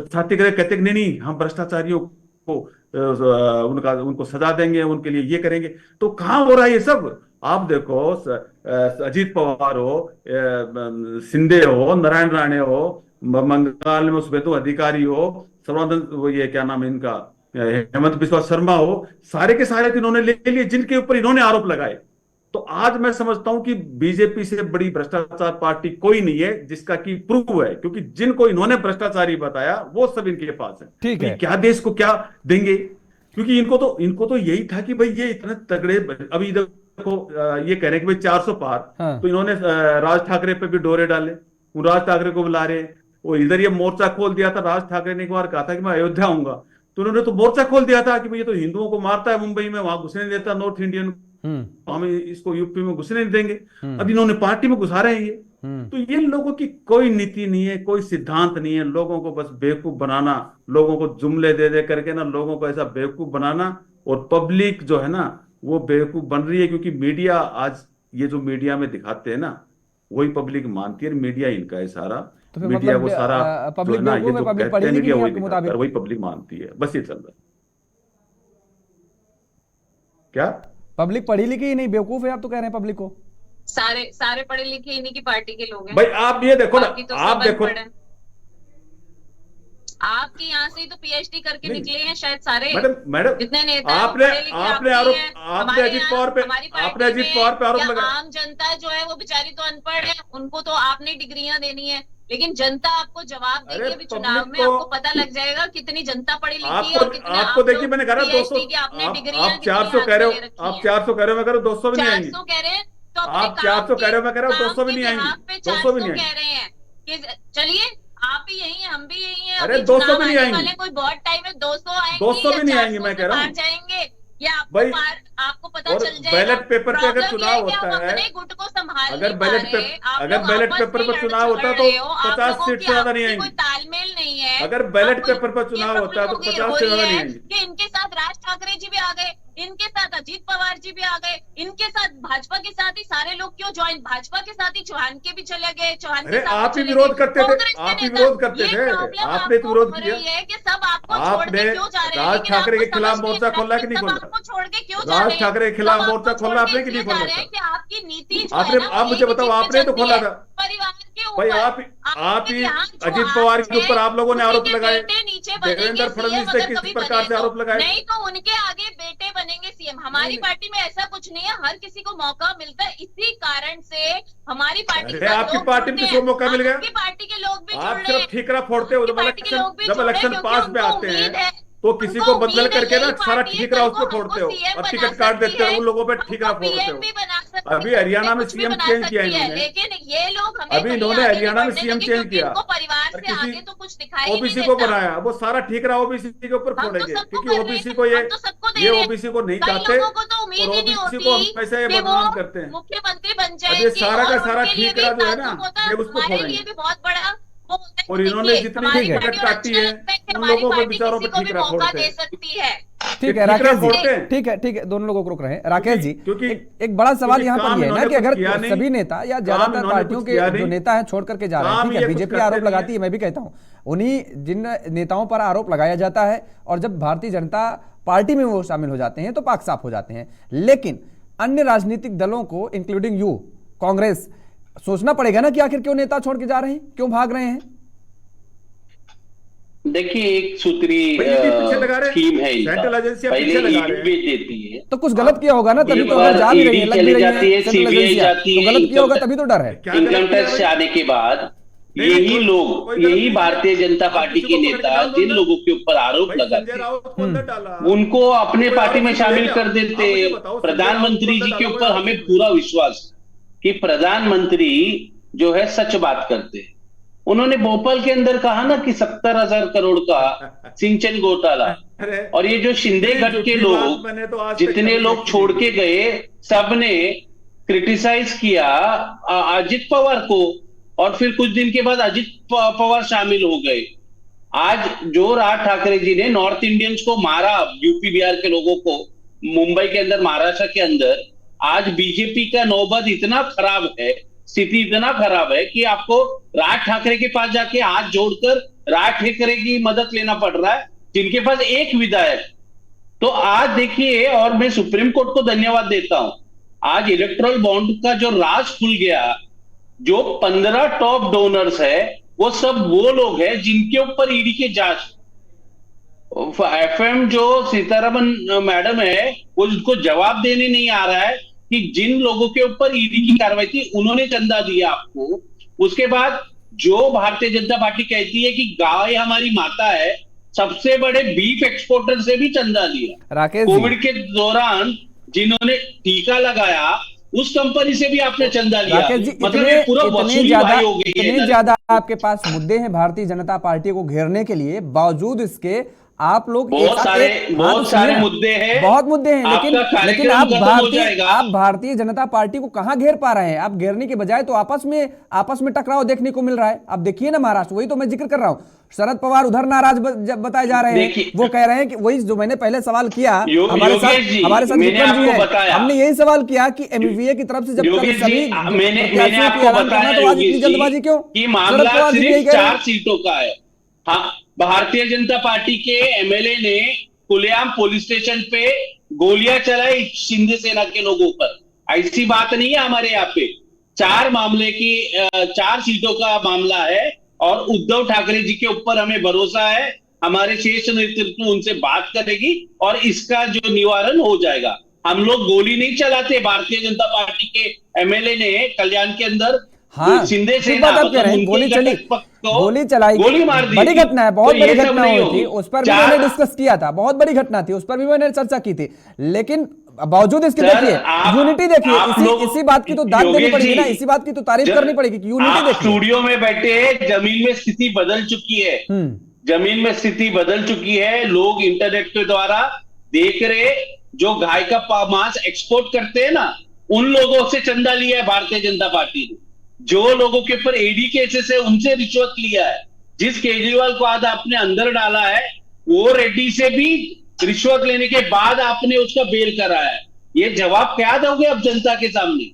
छाती करे, कहते नहीं हम भ्रष्टाचारियों को उनको सजा देंगे, उनके लिए ये करेंगे। तो कहां हो रहा है ये सब। आप देखो, अजीत पवार हो, शिंदे हो, नारायण राणे हो, बंगाल में सुवेंदु अधिकारी हो, सर्वानंद, वो ये क्या नाम है इनका, हेमंत बिस्वा शर्मा हो, सारे के सारे इन्होंने ले लिए जिनके ऊपर इन्होंने आरोप लगाए। तो आज मैं समझता हूं कि बीजेपी से बड़ी भ्रष्टाचार पार्टी कोई नहीं है जिसका की प्रूव है, क्योंकि जिनको इन्होंने भ्रष्टाचारी बताया वो सब इनके पास है। ठीक है, क्या देश को क्या देंगे, क्योंकि इनको तो यही था कि भाई ये इतने तगड़े। अभी देखो ये कह रहे हैं कि भाई 400 पार, तो इन्होंने राज ठाकरे पे भी डोरे डाले, राज ठाकरे को बुला रहे, वो इधर ये मोर्चा खोल दिया था, राज ठाकरे ने एक बार कहा था कि मैं अयोध्या आऊंगा, तो उन्होंने तो मोर्चा खोल दिया था कि भाई ये तो हिंदुओं को मारता है मुंबई में, वहां घुसने नहीं देता नॉर्थ इंडियन, हम इसको यूपी में घुसने नहीं देंगे। अब इन्होंने पार्टी में घुसा रहे हैं ये। तो ये लोगों की कोई नीति नहीं है, कोई सिद्धांत नहीं है, लोगों को बस बेवकूफ बनाना, लोगों को जुमले दे दे करके ना लोगों को ऐसा बेवकूफ बनाना, और पब्लिक जो है ना वो बेवकूफ बन रही है, क्योंकि मीडिया आज ये जो मीडिया में दिखाते हैं ना वही पब्लिक मानती है, मीडिया इनका है सारा, तो फिर मीडिया मतलब वो सारा पब्लिक जो है ना, ये में जो पब्लिक कहते पढ़ी हैं लिखी मीडिया नहीं वही आपके दिखाता है, मुताबिक? वही पब्लिक मानती है, बस ये चल रहा है। क्या पब्लिक पढ़ी लिखी ही नहीं, बेवकूफ है आप तो कह रहे हैं पब्लिक को? सारे पढ़े लिखे इन्हीं की पार्टी के लोग हैं। भाई आप ये देखो ना, बाकी तो आप सब देखो, अनपढ़ हैं। आपके यहाँ से ही तो पीएचडी करके नहीं, निकले हैं शायद सारे। मैडम जितने नेता आपने पढ़े लिखे आपने आप आरोप ही हैं। आपने हमारे अजीत यहाँ, पवार पे हमारी आपने पार्टी अजीत में पवार पे आरोप या लगाया। आम जनता जो है वो बेचारी तो अनपढ़ है, उनको तो आपने डिग्रियां देनी है, लेकिन जनता आपको जवाब अरे देगी अभी चुनाव पब्लिक में, को- आपको पता लग जाएगा कितनी जनता पढ़ी लिखी है और कितने आपको देखिए मैंने कहा 200, आप 400 कह रहे हो, आप 400 कह रहे हो, मैं कह रहा हूँ 200 भी नहीं आएंगे। 400 कह रहे हैं तो आप 400 कह रहे हो, मैं कह रहा हूँ 200 भी नहीं आएंगे, 200 भी नहीं कह आएंगे। रहे हैं कि चलिए आप भी यही हैं, हम भी यही हैं, अरे अभी 200 चुनाव भी नहीं आने आएंगे। वाले, कोई बहुत टाइम है, 200 आएंगे 200 भी या नहीं आएंगे, 400 मैं कह रहा हूँ। से पार जाएंगे या भाई, आपको पता और चल जाएगा। बैलेट पेपर पे अगर प्रॉब्लम चुनाव ये है कि होता आप है, अपने गुट को संभाल अगर नहीं पा बैलेट रहे, पेपर आप अगर लोग बैलेट आपस पेपर में पर लड़ चुनाव होता है झगड़ तो रहे हो, आप 50 लोगों सीट की से ज्यादा आपस नहीं में आएंगी। कोई तालमेल नहीं है। अगर बैलेट अब पेपर पर ये चुनाव होता है तो प्रॉब्लम 50 हो से रही ज्यादा नहीं है आएंगे। कि इनके साथ राज ठाकरे जी भी आ गए, इनके साथ अजीत पवार जी भी आ गए, इनके साथ भाजपा के साथ ही सारे लोग क्यों ज्वाइन, भाजपा के साथ ही चौहान के भी चले गए, चौहान के अरे साथ आप ही चले विरोध गए, करते थे, कांग्रेस के आप ही नेता। विरोध करते ये थे, प्रॉब्लम आपने तो आपको विरोध हो किया। रही है कि सब आपको छोड़ आपने के क्यों जा रहे हैं, राज लेकिन ठाकरे के आपको खिलाफ समझ मोर्चा नहीं खोला आता कि नहीं सब खोला? आपको छोड़ के क्यों जा राज रहे हैं। ठाकरे के खिलाफ सब मोर्चा आपको खोला छोड़ आपने के कि नहीं इसलिए जा खोला रहे हैं था? कि आपकी नीति जो आपने है ना, आप वो मुझे एक बताओ, चीज पे आपने तो चलती खोला है, था परिवार के भाई। ऊपर। आप ही यहाँ जो अजीत आज पवार के है, ऊपर आप लोगों ने उसी आरोप के लगाए, बेटे नीचे बनेंगे देवेंद्र सीएम फडणवीस ने अगर किस कभी प्रकार बने से तो, आरोप लगाए। नहीं तो उनके आगे बेटे बनेंगे सीएम। हमारी पार्टी में ऐसा कुछ नहीं है, हर किसी को मौका मिलता है, इसी कारण से हमारी पार्टी के अरे साथ आपकी लोग पार्टी में जुड़ते किसको हैं। मौका मिल गया? आपकी पार्टी के लोग भी जुड़ आप रहे सिर्फ हैं, ठीकरा फोड़ते हो, जब पार्टी के लोग भी जुड़ रहे हैं, इलेक्शन क्योंकि पास में उनको आते उम्मीद हैं है, तो किसी उनको को बदल उम्मीद है करके ना यही सारा पार्टी है, ठीकरा कल उस को पर फोड़ते हमको हो सीएम और बना टिकट काट सकती देते हो, है, उन लोगों पे हमको ठीकरा फोड़ते पीएम हो। भी बना सकती अभी है, हरियाणा में कुछ भी सीएम बना चेंज सकती किया है, इन्होंने, लेकिन ये लोग हमें अभी कहीं इन्होंने आगे नहीं हरियाणा में बढ़ने सीएम देंगे, चेंज क्योंकि किया इनको परिवार और से किसी आगे तो कुछ दिखाई ही नहीं ओबीसी को देता। बनाया, वो सारा ठीकरा ओबीसी के ऊपर हम तो फोड़ेंगे, सबको क्योंकि कर रहे ओबीसी हैं, को हम तो सबको दे ये रहे हैं। ओबीसी को नहीं कई चाहते लोगों को तो उम्मीद और ही नहीं ओबीसी होती को हमेशा ये कि वो बदनाम करते हैं। मुख्यमंत्री बन अब जाएंगे ये सारा का और सारा उनके लिए भी ठीकरा जो है ना, ताज्जुब होता है, ये उसको हमारे फोड़ेंगे। लिए भी बहुत बड़ा वो होता है और कि इन्होंने देखिए, जितनी हमारी ठीक है। पार्टी टिकट और काटी अच्छा है, लगता है कि उन हमारी लोगों को पार्टी बेचारों किसी पे को भी ठीकरा मौका फोड़ते दे हैं। सकती है। ठीक है ठीकरा राकेश फोड़ते जी, हैं। ठीक है, दोनों लोग रुक रहे हैं। राकेश जी, क्योंकि एक बड़ा सवाल क्योंकि यहाँ पर काम यह है ना इन्होंने कि कुछ अगर किया नहीं, सभी नेता या काम ज्यादातर इन्होंने पार्टियों कुछ के किया जो नहीं, नेता हैं छोड़ करके जा रहे हैं, काम ठीक है, ये कुछ बीजेपी करते आरोप नहीं लगाती है, मैं भी कहता हूँ, उन्हीं जिन नेताओं पर आरोप लगाया जाता है और जब भारतीय जनता पार्टी में वो शामिल हो जाते हैं तो पाक साफ हो जाते हैं। लेकिन अन्य राजनीतिक दलों को इंक्लूडिंग यू, कांग्रेस, सोचना पड़ेगा ना कि आखिर क्यों नेता छोड़ के जा रहे हैं, क्यों भाग रहे हैं। देखिए, एक सूत्री पीछे लगा रहे हैं, स्कीम है सेंट्रल इनका, एजेंसियां पहले पीछे लगा ईडी रहे हैं। भेज देती है, तो कुछ गलत किया होगा ना, तभी एक तो अगर बार जा भी रही है, ईडी लग भी चली रही जाती है, सेंट्रल सीबीआई एजेंसियां, जाती तो है, गलत किया होगा इनकम तभी तो डर है। क्या गलत इनकम किया टैक्स भाई? से आने के बाद नहीं, यही कोई लोग, गलत नहीं यही किया। भारतीय जनता आप पार्टी किसी के को पकड़ के नेता डाल दो जिन अंदर। लोगों के ऊपर आरोप भाई संजय लगाते राउत को अंदर डाला, उनको अपने कोई पार्टी और में किसी शामिल ले कर जाओ। देते। आप मुझे बताओ, संजय प्रधानमंत्री राउत को जी अंदर के डालो, ऊपर कोई हमें और पूरा विश्वास कि प्रधानमंत्री जो है सच बात करते हैं। उन्होंने भोपाल के अंदर कहा ना कि 70,000 करोड़ का सिंचन घोटाला, अरे, और ये जो शिंदे नहीं, गट के झूठी लोग, बात मैंने तो आज तक जितने कभी लोग देखी छोड़ नहीं। के गए, सबने क्रिटिसाइज किया अजित पवार को, और फिर कुछ दिन के बाद अजित पवार शामिल हो गए। आज जो राज ठाकरे जी ने नॉर्थ इंडियंस को मारा, यूपी बिहार के लोगों को, मुंबई के अंदर, महाराष्ट्र के अंदर, आज बीजेपी का नौबत इतना खराब है, स्थिति इतना खराब है कि आपको राज ठाकरे के पास जाके हाथ जोड़कर राज ठाकरे की मदद लेना पड़ रहा है, जिनके पास एक विधायक। तो आज देखिए, और मैं सुप्रीम कोर्ट को धन्यवाद देता हूं, आज इलेक्ट्रल बॉन्ड का जो राज खुल गया, जो 15 टॉप डोनर्स है, वो सब वो लोग हैं जिनके ऊपर ईडी की जांच। एफएम जो सीतारमन मैडम है, वो उनको जवाब देने नहीं आ रहा है कि जिन लोगों के ऊपर ईडी की कार्रवाई थी, उन्होंने चंदा दिया आपको। उसके बाद जो भारतीय जनता पार्टी कहती है कि गाय हमारी माता है, सबसे बड़े बीफ एक्सपोर्टर से भी चंदा लिया। राकेश कोविड के दौरान जिन्होंने टीका लगाया, उस कंपनी से भी आपने चंदा लिया। राकेश जी, मतलब ये पूरा वसूली भाई हो गई है। इतने ज्यादा आपके पास मुद्दे हैं भारतीय जनता पार्टी को घेरने के लिए, बावजूद इसके आप लोग बहुत सारे मुद्दे हैं, बहुत मुद्दे हैं, लेकिन कार्यक्रम खत्म हो जाएगा। आप भारतीय जनता पार्टी को कहां घेर पा रहे हैं? आप घेरने के बजाय तो आपस में टकराव देखने को मिल रहा है। अब देखिए ना महाराष्ट्र, वही तो मैं जिक्र कर रहा हूं। शरद पवार उधर नाराज बताए जा रहे हैं, वो कह रहे हैं कि वही जो मैंने पहले सवाल किया हमारे साथ विक्रम जी है, हमने यही सवाल किया कि एमवीए की तरफ से जब सभी मैंने आपको बताया तो आज इतनी जल्दबाजी क्यों? कि मामला सिर्फ 4 सीटों का है। हाँ, भारतीय जनता पार्टी के एमएलए ने खुलेआम पुलिस स्टेशन पे गोलियां चलाई शिंदे सेना के लोगों पर। ऐसी बात नहीं है हमारे यहाँ पे। 4 सीटों का मामला है और उद्धव ठाकरे जी के ऊपर हमें भरोसा है। हमारे शीर्ष नेतृत्व उनसे बात करेगी और इसका जो निवारण हो जाएगा। हम लोग गोली नहीं चलाते। भारतीय जनता पार्टी के एमएलए ने कल्याण के अंदर शिंदे सेना गोली चलाई, गोली मार दी। बड़ी घटना है, बहुत बड़ी घटना हुई थी, उस पर भी मैंने डिस्कस किया था, बहुत बड़ी घटना थी, उस पर भी मैंने चर्चा की थी। लेकिन बावजूद इसके देखिए यूनिटी देखिए, इसी बात की तो दाद देनी पड़ेगी ना, इसी बात की तो तारीफ करनी पड़ेगी कि यूनिटी देखिए। स्टूडियो में बैठे जमीन में स्थिति बदल चुकी है, जमीन में स्थिति बदल चुकी है। लोग इंटरनेट के द्वारा देख रहे, जो गाय का मांस एक्सपोर्ट करते हैं ना, उन लोगों से चंदा लिया है भारतीय जनता पार्टी ने। जो लोगों के ऊपर एडी केसेस है उनसे रिश्वत लिया है। जिस केजरीवाल को आज आपने अंदर डाला है, वो रेड्डी से भी रिश्वत लेने के बाद आपने उसका बेल कराया है। ये जवाब क्या दोगे अब जनता के सामने?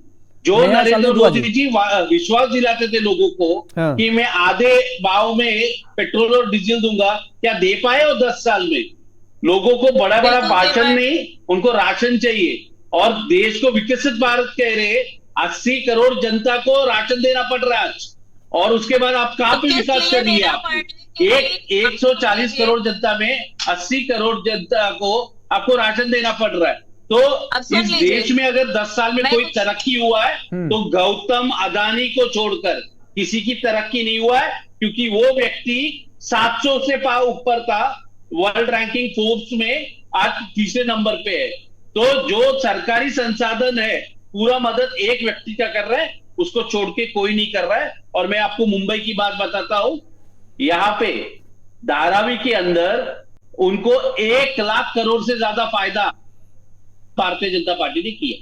जो नरेंद्र मोदी जी विश्वास दिलाते थे लोगों को कि मैं आधे भाव में पेट्रोल और डीजल दूंगा, क्या दे पाए हो 10 साल में? लोगों को बड़ा बड़ा भाषण नहीं, उनको राशन चाहिए। और देश को विकसित भारत कह रहे, 80 करोड़ जनता को राशन देना पड़ रहा है आज। और उसके बाद आप कहां पे विकास कर लिया? 140 करोड़ जनता में 80 करोड़ जनता को आपको राशन देना पड़ रहा है। तो इस देश में अगर 10 साल में कोई तरक्की हुआ है तो गौतम अदानी को छोड़कर किसी की तरक्की नहीं हुआ है, क्योंकि वो व्यक्ति 700 से ऊपर था वर्ल्ड रैंकिंग फोर्ब्स में, आज तीसरे नंबर पे है। तो जो सरकारी संसाधन है पूरा मदद एक व्यक्ति का कर रहा है, उसको छोड़ के कोई नहीं कर रहा है। और मैं आपको मुंबई की बात बताता हूं, यहां पे धारावी के अंदर उनको 1 लाख करोड़ से ज्यादा फायदा भारतीय जनता पार्टी ने किया।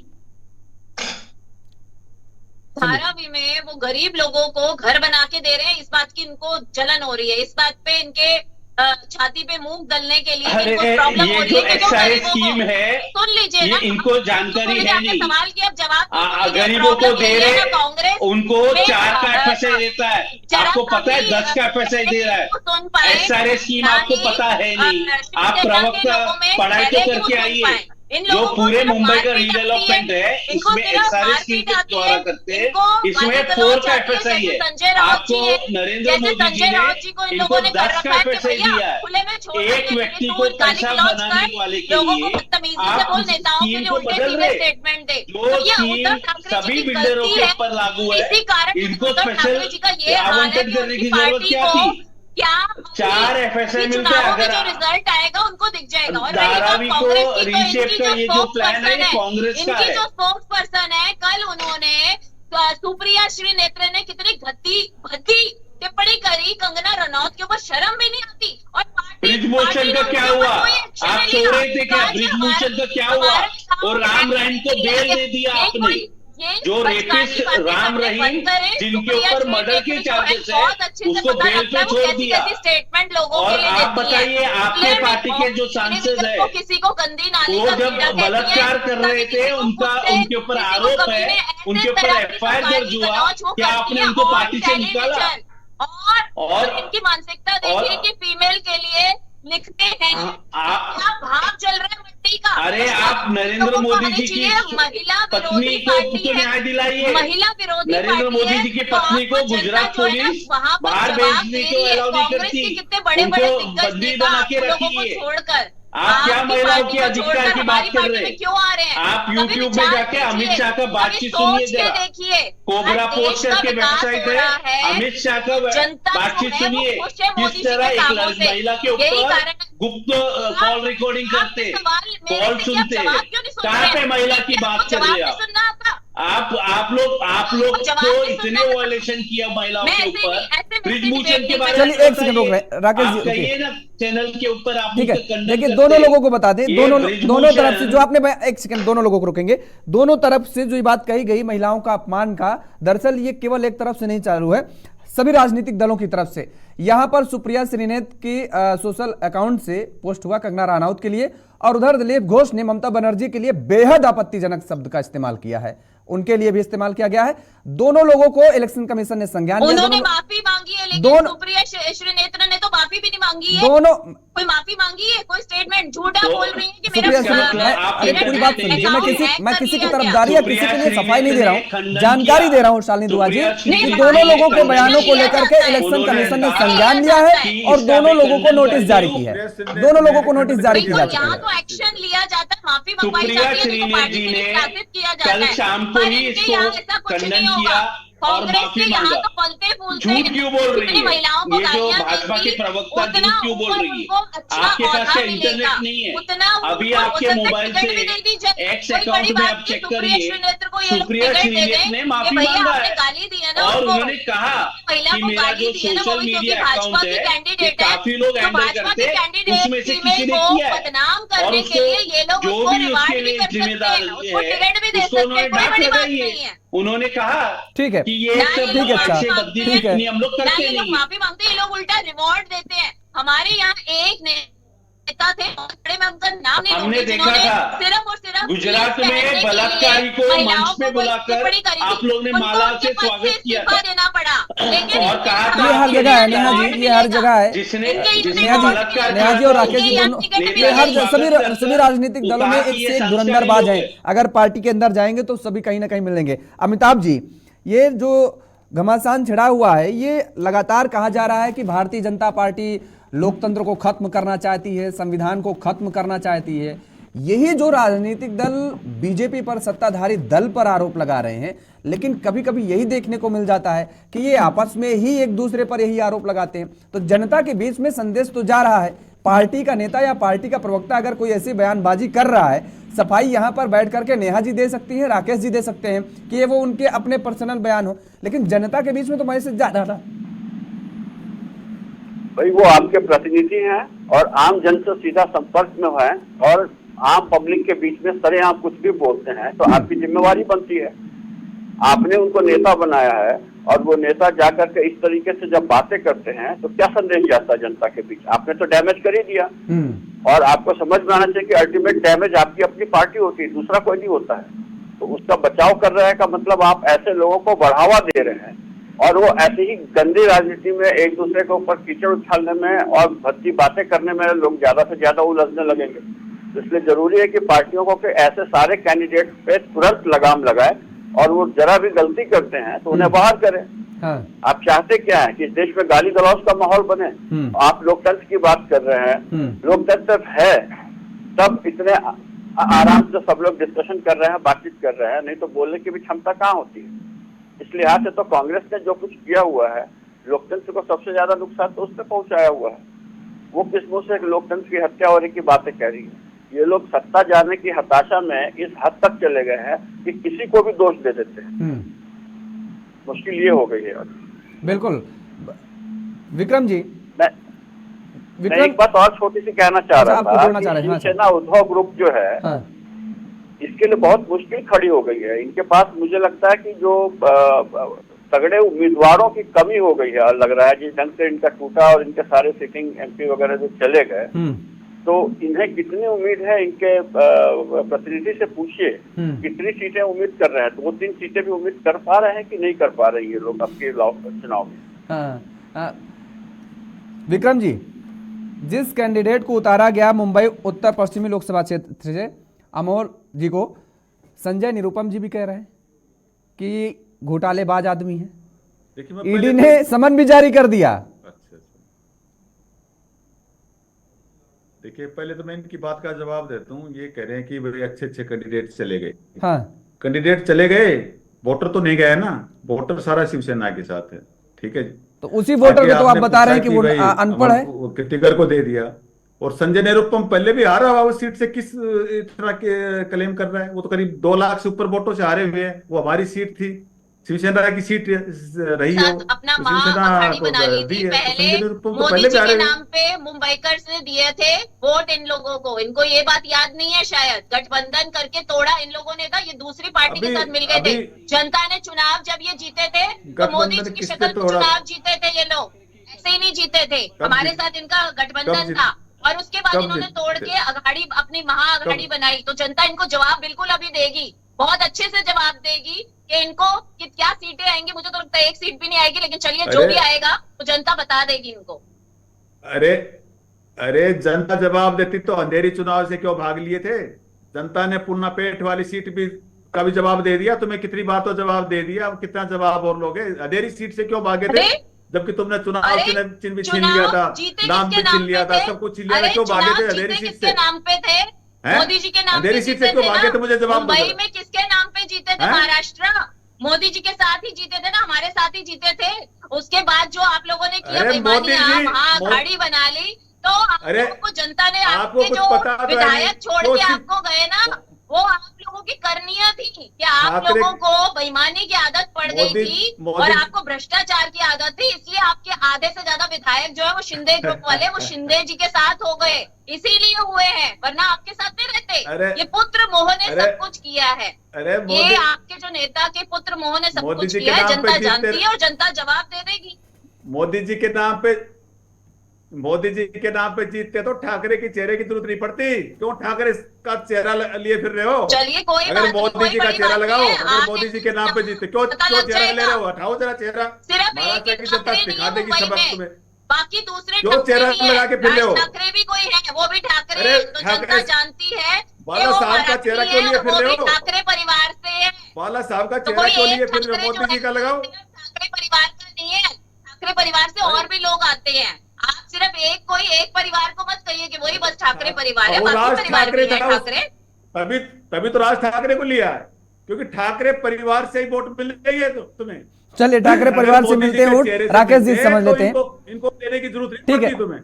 धारावी में वो गरीब लोगों को घर बना के दे रहे हैं, इस बात की इनको जलन हो रही है, इस बात पे इनके छाती पे मूंग दलने के लिए इनको प्रॉब्लम हो रही है। एक्साइज स्कीम है, सुन लीजिए ना, इनको जानकारी है नहीं। सवाल की अब जवाब गरीबों को दे रहे, उनको 4 का एफएसआई देता है, आपको पता है 10 का एफएसआई दे रहा है। एक्साइज स्कीम आपको पता है नहीं। आप प्रवक्ता पढ़ाई तो करके आइए। जो पूरे मुंबई का रीडेवलपमेंट है, इसमें एक्साइज स्कीम के द्वारा करते हैं, इसमें 4 का एफएसआई है। आपको नरेंद्र मोदी जी ने इनको 10 का एफएसआई दिया है। एक व्यक्ति को पैसा बनाने वाले के लिए आप स्कीम को बदल रहे। जो स्कीम सभी बिल्डरों के ऊपर लागू है, इनको स्पेशल आवंटन करने की जरूरत क्या थी? क्या 4 एफएसआई मिलते हैं। अगर जो रिजल्ट आएगा उनको दिख जाएगा। और धारावी को रीशेप का ये जो प्लान है कांग्रेस का है। इनकी जो स्पोक्स पर्सन है, कल उन्होंने सुप्रिया श्रीनेत्र ने कितनी भद्दी टिप्पणी करी कंगना रनौत के ऊपर, शर्म भी नहीं आती। और ब्रिजभूषण का क्या हुआ? आप सो रहे थे क्या? ब्रिजभूषण का क्या हुआ? और राम रहीम को बेल दे दिया आपने। जो रेपिस्ट राम रहीम जिनके ऊपर मर्डर के चार्जेस है, उसको बेल पे छोड़ दिया। स्टेटमेंट लोगों और आप बताइए, आपके पार्टी के जो सांसद है, किसी को गंदी नाली वो जब बलात्कार कर रहे थे, उनके ऊपर आरोप है, उनके ऊपर एफआईआर दर्ज हुआ, क्या आपने उनको पार्टी से निकाला? और इनकी मानसिकता देखिए कि फीमेल के लिए लिखते हैं, क्या भाव चल रहा है मिट्टी का। अरे आप नरेंद्र मोदी जी की पत्नी को न्याय दिलाइए। महिला विरोधी नरेंद्र मोदी जी की पत्नी को गुजरात पुलिस बाहर भेजने को अलाउ नहीं करती, उनको बंदी बना के रखिए। छोड़कर आप क्या महिलाओं के अधिकार की बात कर रहे हैं? क्यों आ रहे हैं? आप यूट्यूब में जाके अमित शाह का बातचीत सुनिए जरा। देखिए, कोबरा पोस्ट करके वेबसाइट है, अमित शाह का बातचीत सुनिए। किस तरह एक महिला के ऊपर गुप्त कॉल रिकॉर्डिंग करते, कॉल सुनते, कहाँ पे महिला की बात कर रहे हैं आप? आप लोग तो इतने वायलेशन किया महिलाओं के ऊपर, ब्रिजभूषण के बारे में चलिए एक सेकंड रोक रहे हैं राकेश जी, कहिए ना चैनल के ऊपर आप ठीक है। उसका खंडन देखिए करते दोनों हैं। लोगों को बता दें, ये दोनों ब्रिजभूषण- तरफ से जो आपने एक सेकंड, दोनों लोगों को रोकेंगे। दोनों तरफ से जो ये बात कही गई महिलाओं का अपमान का, दरअसल ये केवल एक तरफ से नहीं चालू है, सभी राजनीतिक दलों की तरफ से। यहां पर सुप्रिया श्रीनेत की सोशल अकाउंट से पोस्ट हुआ कंगना रनौत के लिए, और उधर दिलीप घोष ने ममता बनर्जी के लिए बेहद आपत्तिजनक शब्द का इस्तेमाल किया है, उनके लिए भी इस्तेमाल किया गया है। दोनों लोगों को इलेक्शन कमीशन ने संज्ञान दिया। उन्होंने माफी मांगी है, लेकिन दोनों- सुप्रिया श्रीनेत्र ने तो माफी भी नहीं मांगी है। दोनों कोई माफी मांगी है? कोई स्टेटमेंट झूठा तो बोल रही है कि सुप्रिया अरे पूरी बात सुनिए, मैं किसी की तरफदारी या किसी के लिए सफाई नहीं दे रहा हूँ, जानकारी दे रहा हूँ शालिनी दुआ जी कि दोनों लोगों के बयानों को लेकर के इलेक्शन कमीशन ने संज्ञान लिया है और दोनों लोगों को नोटिस जारी की है। दोनों लोगों को नोटिस जारी की जा चुकी यहाँ है। तो एक्शन लिया जाता है, माफी मंगवाई सुप्रिया जाती है, तो श्रीनेत पार्टी जी से ने निष्कासित किया जाता कल है। शाम को पर ही इनके इसको यहाँ ऐसा कुछ खंडन नहीं किया होगा। और कांग्रेस माफी के यहाँ मांगा। तो फलते फूलते झूठ क्यों बोल रही जितनी है? महिलाओं को ये जो गालियां भाजपा देंगी, के प्रवक्ता झूठ उतना क्यों बोल रही है? उनको अच्छा आपके पास औहदा क्या मिलेगा, इंटरनेट नहीं है? उतना अभी उनको आपके हो सकता है मोबाइल टिकट से भी नहीं दी जाए। एक्स कोई अकाउंट बड़ी में बात आप नहीं, चेक सुप्रिया करिए, श्रीनेत्र को ये लोग सुप्रिया टिकट दे श्रीनेत दें ने कि माफी भैया मांगा आपने है गाली दी है ना और उनको। उन्होंने कहा महिला कि को मेरा गाली जो दी है ना, वो सोशल भी क्योंकि मीडिया भाजपा अकाउंट की है ये कैंडिडेट है, काफी लोग तो हैंडल भाजपा करते के हैं, कैंडिडेट उसमें से फीमेल किसी ने को किया है बदनाम और करने के लिए ये लोग जो उसको भी रिवार्ड उसके भी लिए कर सकते जिम्मेदार हैं, उसको है टिकट भी दे उसको सकते उन्होंने हैं, कोई डांट बड़ी बात लगाई है। नहीं है। उन्होंने कहा ठीक है, कि ये ना सब ये लोग अच्छा, माफी से मांगते बदती ठीक है। नहीं हम लोग ना करते ये लोग नहीं। माफी मांगते हैं, ये लोग उल्टा रिवॉर्ड देते हैं। हमारे यहाँ एक नेता थे, बड़े मैं उनका नाम नहीं हमने लूंगी, देखा जिन्होंने था सिर्फ और सिर्फ गुजरात जीन्स में पहनने के बलात्कारी लिए को महिलाओं मंच पे को कोई बुलाकर टिप्पणी करी थी। आप लोग ने उनको माला उनके से पद स्वागत किया इस्तीफा था। देना पड़ा, लेकिन और कहा था ये हर जगह है नेहा जी, ये हर जगह है। जिसने नेहा जी और राकेश जी दोनों, ये हर सभी राजनीतिक दलों में एक से एक धुरंधरबाज हैं। अगर पार्टी के अंदर जाएंगे तो सभी कहीं ना कहीं मिलेंगे। अमिताभ जी, ये जो घमासान छिड़ा हुआ है, ये लगातार कहा जा रहा है कि भारतीय जनता पार्टी लोकतंत्र को खत्म करना चाहती है, संविधान को खत्म करना चाहती है। यही जो राजनीतिक दल बीजेपी पर, सत्ताधारी दल पर आरोप लगा रहे हैं, लेकिन कभी कभी यही देखने को मिल जाता है कि ये आपस में ही एक दूसरे पर यही आरोप लगाते हैं। तो जनता के बीच में संदेश तो जा रहा है, पार्टी का नेता या पार्टी का प्रवक्ता अगर कोई ऐसी बयानबाजी कर रहा है, सफाई यहां पर बैठ करके नेहा जी दे सकती हैं, राकेश जी दे सकते हैं कि ये वो उनके अपने पर्सनल बयान हो, लेकिन जनता के बीच में तो मैसेज जा रहा था। भाई वो आपके प्रतिनिधि हैं और आम जन से सीधा संपर्क में है और आम पब्लिक के बीच में सरेआम कुछ भी बोलते हैं, तो आपकी जिम्मेवारी बनती है। आपने उनको नेता बनाया है और वो नेता जाकर के इस तरीके से जब बातें करते हैं तो क्या संदेश जाता है जनता के बीच? आपने तो डैमेज कर ही दिया। और आपको समझ में आना चाहिए कि अल्टीमेट डैमेज आपकी अपनी पार्टी होती है, दूसरा कोई नहीं होता है। तो उसका बचाव कर रहे हैं का मतलब आप ऐसे लोगों को बढ़ावा दे रहे हैं और वो ऐसे ही गंदी राजनीति में एक दूसरे के ऊपर कीचड़ उछालने में और भद्दी बातें करने में लोग ज्यादा से ज्यादा उलझने लगेंगे। तो इसलिए जरूरी है कि पार्टियों को कि ऐसे सारे कैंडिडेट पे तुरंत लगाम लगाए और वो जरा भी गलती करते हैं तो उन्हें बाहर करें। हाँ। आप चाहते क्या है कि इस देश में गाली गलौज का माहौल बने? आप लोकतंत्र की बात कर रहे हैं, लोकतंत्र है तब इतने आराम से सब लोग डिस्कशन कर रहे हैं, बातचीत कर रहे हैं, नहीं तो बोलने की भी क्षमता कहाँ होती है। इस लिहाज से तो कांग्रेस ने जो कुछ किया हुआ है, लोकतंत्र को सबसे ज्यादा नुकसान तो उसने पहुंचाया हुआ है। वो किस मुंह से लोकतंत्र की हत्या होने की बातें कह रही है। ये लोग सत्ता जाने की हताशा में इस हद तक चले गए हैं कि किसी को भी दोष दे देते हैं। मुश्किल ये हो गई है। बिल्कुल विक्रम जी, मैं एक बात और छोटी सी कहना चाह रहा था कि शिवसेना उद्धव ग्रुप जो है, इसके लिए बहुत मुश्किल खड़ी हो गई है। इनके पास मुझे लगता है कि जो तगड़े उम्मीदवारों की कमी हो गई है, लग रहा है जिस ढंग से इनका टूटा और इनके सारे सिटिंग एमपी वगैरह जो चले गए, तो इन्हें कितनी उम्मीद है? इनके प्रतिनिधि से पूछिए कितनी सीटें उम्मीद कर रहे हैं, तो वो 3 सीटें भी उम्मीद कर पा रहे हैं कि नहीं कर पा रहे ये लोग आपके चुनाव में। विक्रम जी, जिस कैंडिडेट को उतारा गया मुंबई उत्तर पश्चिमी लोकसभा क्षेत्र से, अमोल जी को संजय निरुपम जी भी कह रहे हैं कि घोटालेबाज आदमी है। ईडी ने समन भी जारी कर दिया। देखिए, पहले तो मैं इनकी बात का जवाब देता हूँ। ये कह रहे हैं कि बड़े अच्छे अच्छे कैंडिडेट चले गए। हाँ, कैंडिडेट चले गए, वोटर तो नहीं गए ना, वोटर सारा शिवसेना के साथ है। ठीक है, तो उसी वोटर को तो आप बता रहे हैं कि वो अनपढ़ है, टिगर को दे दिया। और संजय निरुपम पहले भी हारा हुआ उस सीट से, किस तरह के क्लेम कर रहा है? वो तो करीब 2 लाख से ऊपर वोटों से हारे हुए हैं। वो हमारी सीट थी, शिवसेना की सीट रही है, साथ अपना तो शिवसेना महाअघाड़ी को बना ली दी थी। है। तो पहले संजय निरुपम तो मोदी पहले भी जी हारे के हुए। नाम पे मुंबईकर्स ने दिए थे वोट इन लोगों को। इनको ये बात याद नहीं है शायद। गठबंधन करके तोड़ा इन लोगों ने था, ये दूसरी पार्टी के साथ मिल गए थे। जनता ने चुनाव जब ये जीते थे तो मोदी जी की शक्ल में चुनाव जीते थे ये लोग, ऐसे ही नहीं जीते थे। हमारे साथ इनका गठबंधन था और उसके बाद इन्होंने तोड़ के अघाड़ी, अपनी महाअघाड़ी बनाई। तो जनता इनको जवाब बिल्कुल अभी देगी, बहुत अच्छे से जवाब देगी कि इनको कि क्या सीटें आएंगी। मुझे तो लगता है 1 सीट भी नहीं आएगी, लेकिन चलिए जो भी आएगा तो जनता बता देगी इनको। अरे जनता जवाब देती तो अंधेरी चुनाव से क्यों भाग लिए थे? जनता ने पुन्ना पेट वाली सीट भी का भी जवाब दे दिया तुम्हें, कितनी बातों जवाब दे दिया। अब कितना जवाब और लोगे? अंधेरी सीट से क्यों भागे थे? जबकि तुमने चुनाव चिन्ह भी छीन लिया था, नाम भी छीन लिया था, सब कुछ छीन लिया था। क्यों भागे थे अंधेरी सीट से? नाम पे थे मोदी जी के नाम पे। अंधेरी सीट से क्यों भागे थे? मुझे जवाब दो। मुंबई में किसके नाम पे जीते थे? महाराष्ट्र मोदी जी के साथ ही जीते थे ना, हमारे साथ ही जीते थे। उसके बाद जो आप लोगों ने किया बेईमानियां, महाअघाड़ी बना ली, तो आप लोगों को जनता ने आपके जो विधायक छोड़ के आपको गए ना, वो आप लोगों की करनियां थी कि आप लोगों को बेईमानी की आदत पड़ गई थी और आपको भ्रष्टाचार की आदत थी। इसलिए आपके आधे से ज्यादा विधायक जो है वो शिंदे ग्रुप वाले, वो शिंदे जी के साथ हो गए, इसीलिए हुए हैं, वरना आपके साथ नहीं रहते। ये पुत्र मोह ने सब कुछ किया है। ये आपके जो नेता के पुत्र मोह ने सब कुछ किया है। जनता जानती है और जनता जवाब दे देगी। मोदी जी के नाम पे जीतते तो ठाकरे की चेहरे की जरूरत नहीं पड़ती। क्यों ठाकरे का चेहरा लिए फिर रहे हो? चलिए कोई अगर मोदी जी का चेहरा लगाओ, अगर मोदी जी के नाम पे जीतते, क्यों चेहरा ले रहे हो? हटाओ जरा चेहरा, महाराष्ट्र की जनता सिखा देगी सबक तुम्हें। बाकी दूसरे क्यों चेहरा लगा के फिर रहे हो? ठाकरे भी कोई है, वो भी ठाकरे, तो जनता जानती है। बाला साहब का चेहरा क्यों लिए फिर रहे हो? ठाकरे परिवार से है। बाला साहब का चेहरा क्यों लिए फिर रहे हो? मोदी जी का लगाओ। ठाकरे परिवार का नहीं है, ठाकरे परिवार से और भी लोग आते हैं। आप सिर्फ एक परिवार को मत कहिए कि वही बस ठाकरे परिवार है, बाकी परिवार भी है ठाकरे। तभी तो राज ठाकरे को लिया है, क्योंकि ठाकरे परिवार से ही वोट मिल रही है तुम्हें। चलिए ठाकरे परिवार से मिलते हैं वोट। राकेश जी समझ लेते हैं, इनको देने की जरूरत ठीक है तुम्हें।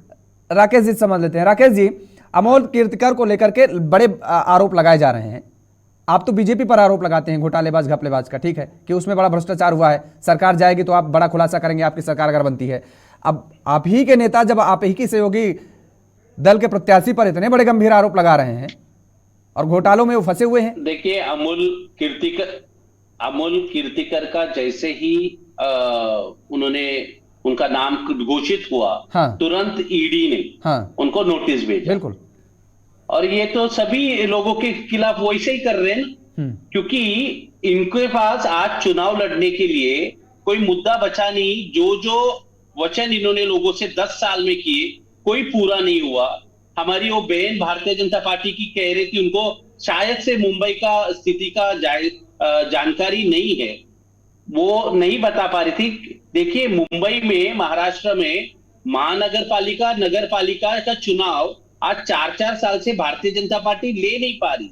राकेश जी समझ लेते हैं। राकेश जी, अमोल कीर्तिकर को लेकर के बड़े आरोप लगाए जा रहे हैं। आप तो बीजेपी पर आरोप लगाते हैं घोटालेबाज घपलेबाज का, ठीक है, कि उसमें बड़ा भ्रष्टाचार हुआ है। सरकार जाएगी तो आप बड़ा खुलासा करेंगे, आपकी सरकार अगर बनती है। अब आप ही के नेता, जब आप ही की सहयोगी दल के प्रत्याशी पर इतने बड़े गंभीर आरोप लगा रहे हैं और घोटालों में वो फंसे हुए हैं। देखिए, अमोल कीर्तिकर का जैसे ही उन्होंने उनका नाम घोषित हुआ, हाँ, तुरंत ईडी ने उनको नोटिस भेजा। बिल्कुल। और ये तो सभी लोगों के खिलाफ वैसे ही कर रहे हैं, क्योंकि इनके पास आज चुनाव लड़ने के लिए कोई मुद्दा बचा नहीं। जो वचन इन्होंने लोगों से 10 साल में किए, कोई पूरा नहीं हुआ। हमारी वो बहन भारतीय जनता पार्टी की कह रही थी उनको शायद से मुंबई का स्थिति का जानकारी नहीं है, वो नहीं बता पा रही थी। देखिए, मुंबई में, महाराष्ट्र में महानगर पालिका, नगर पालिका का चुनाव आज 4-4 साल से भारतीय जनता पार्टी ले नहीं पा रही।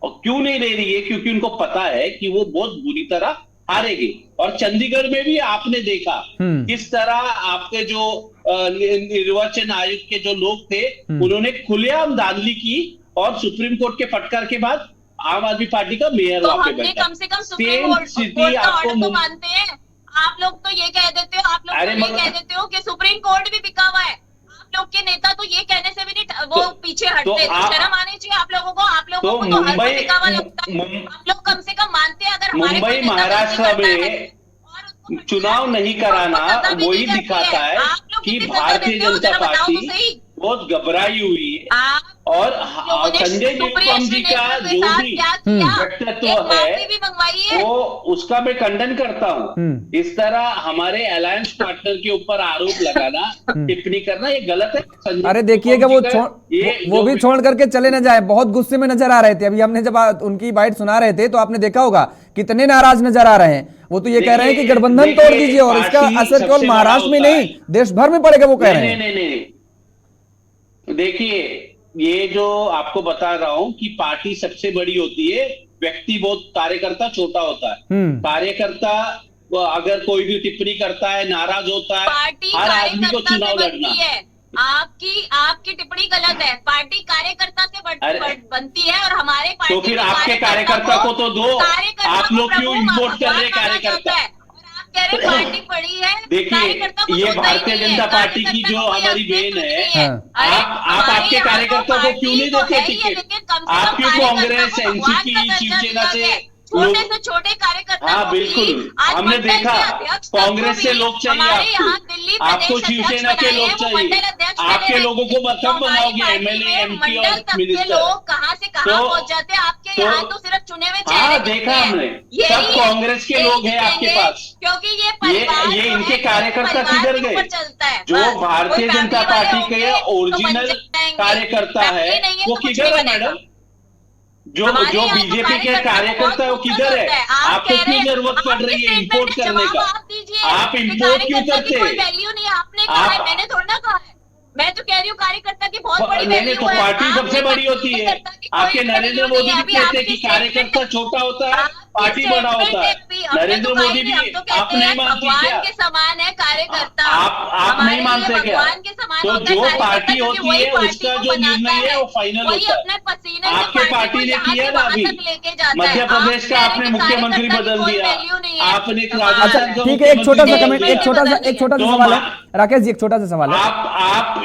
और क्यों नहीं ले रही है? क्योंकि उनको पता है कि वो बहुत बुरी तरह हारेंगे। और चंडीगढ़ में भी आपने देखा किस तरह आपके जो निर्वाचन आयोग के जो लोग थे, उन्होंने खुलेआम धांधली की और सुप्रीम कोर्ट के फटकार के बाद आम आदमी पार्टी का मेयर वहां पे बैठा। कम से कम सुप्रीम कोर्ट का ऑर्डर तो मानते हैं। आप लोग तो ये कह देते हो, आप लोग तो ये कह देते हो कि सुप्रीम कोर्ट भी बिका हुआ है। आप लोग के नेता तो ये कहने से भी नहीं वो पीछे हटते। तो शर्म आनी चाहिए आप लोगों को। आप लोगों को तो हर कोई बिका हुआ लगता है। आप लोग कम से कम मानते हैं अगर हमारे मुंबई महाराष्ट्र में चुनाव नहीं कराना वही दिखाता है कि भारतीय जनता पार्टी बहुत घबराई हुई है। और संजय निरुपम जी का जो भी व्यक्तित्व है वो उसका मैं खंडन करता हूँ। इस तरह हमारे अलायंस पार्टनर के ऊपर आरोप लगाना, टिप्पणी करना, ये गलत है। अरे देखिएगा, वो भी छोड़ करके चले न जाए। बहुत गुस्से में नजर आ रहे थे। अभी हमने जब उनकी बाइट सुना रहे थे तो आपने देखा होगा कितने नाराज नजर आ रहे हैं। वो तो ये कह रहे हैं कि गठबंधन तोड़ दीजिए और इसका असर केवल महाराष्ट्र में नहीं देश भर में पड़ेगा, वो कह रहे हैं। नहीं, देखिए, ये जो आपको बता रहा हूं कि पार्टी सबसे बड़ी होती है, व्यक्ति बहुत, कार्यकर्ता छोटा होता है। कार्यकर्ता अगर कोई भी टिप्पणी करता है, नाराज होता है, हर आदमी को चुनाव लड़ना। आपकी टिप्पणी गलत है। पार्टी कार्यकर्ता से बनती है और हमारे पार्टी तो फिर आपके कार्यकर्ता को तो दो, आप लोग क्यों इम्पोर्ट कर रहे कार्यकर्ता? कह रहे पार्टी पड़ी है। देखिए, ये भारतीय जनता पार्टी की जो हमारी बहन है, आप आपके कार्यकर्ता को क्यों नहीं देते टिकट? आप क्यों कांग्रेस, एनसीपी, शिवसेना से छोटे से छोटे कार्यकर्ता? हाँ बिल्कुल, हमने देखा कांग्रेस से लोग चाहिए आपको शिवसेना के लोग चाहिए। आपके लोगों को मतलब बनाओगे एमएलए, एमपी और मिनिस्टर? लोग कहाँ से कहाँ पहुँच जाते हैं आपके यहाँ? तो सिर्फ चुने हुए चेहरे। हाँ देखा हमने, सब कांग्रेस के लोग हैं आपके पास। क्योंकि ये इनके कार्यकर्ता किधर गए? जो भारतीय जनता पार्टी के ओरिजिनल कार्यकर्ता है वो किधर है मैडम? जो बीजेपी के कार्यकर्ता है वो किधर है? आपको क्यों जरूरत पड़ रही है इंपोर्ट करने का? आप इंपोर्ट क्यों करते हैं? वैल्यू नहीं है, आपने कहा है, मैंने थोड़ा ना कहा है। मैं तो कह रही हूँ कार्यकर्ता की बहुत बड़ी वैल्यू है। तो पार्टी सबसे बड़ी होती है। आपके नरेंद्र मोदी भी कहते हैं कि कार्यकर्ता छोटा होता है, पार्टी बड़ा होता है। नरेंद्र मोदी भी, आप नहीं मानती क्या? के समान है कार्यकर्ता। आप नहीं मानते क्या? तो जो पार्टी होती है उसका जो निर्णय है वो फाइनल होता है। आपके पार्टी ने किया ना अभी, मध्य प्रदेश का आपने मुख्यमंत्री बदल दिया, आपने अच्छा ठीक है, एक छोटा सा कमेंट, एक छोटा सा सवाल है राकेश जी, एक छोटा सा सवाल है। आप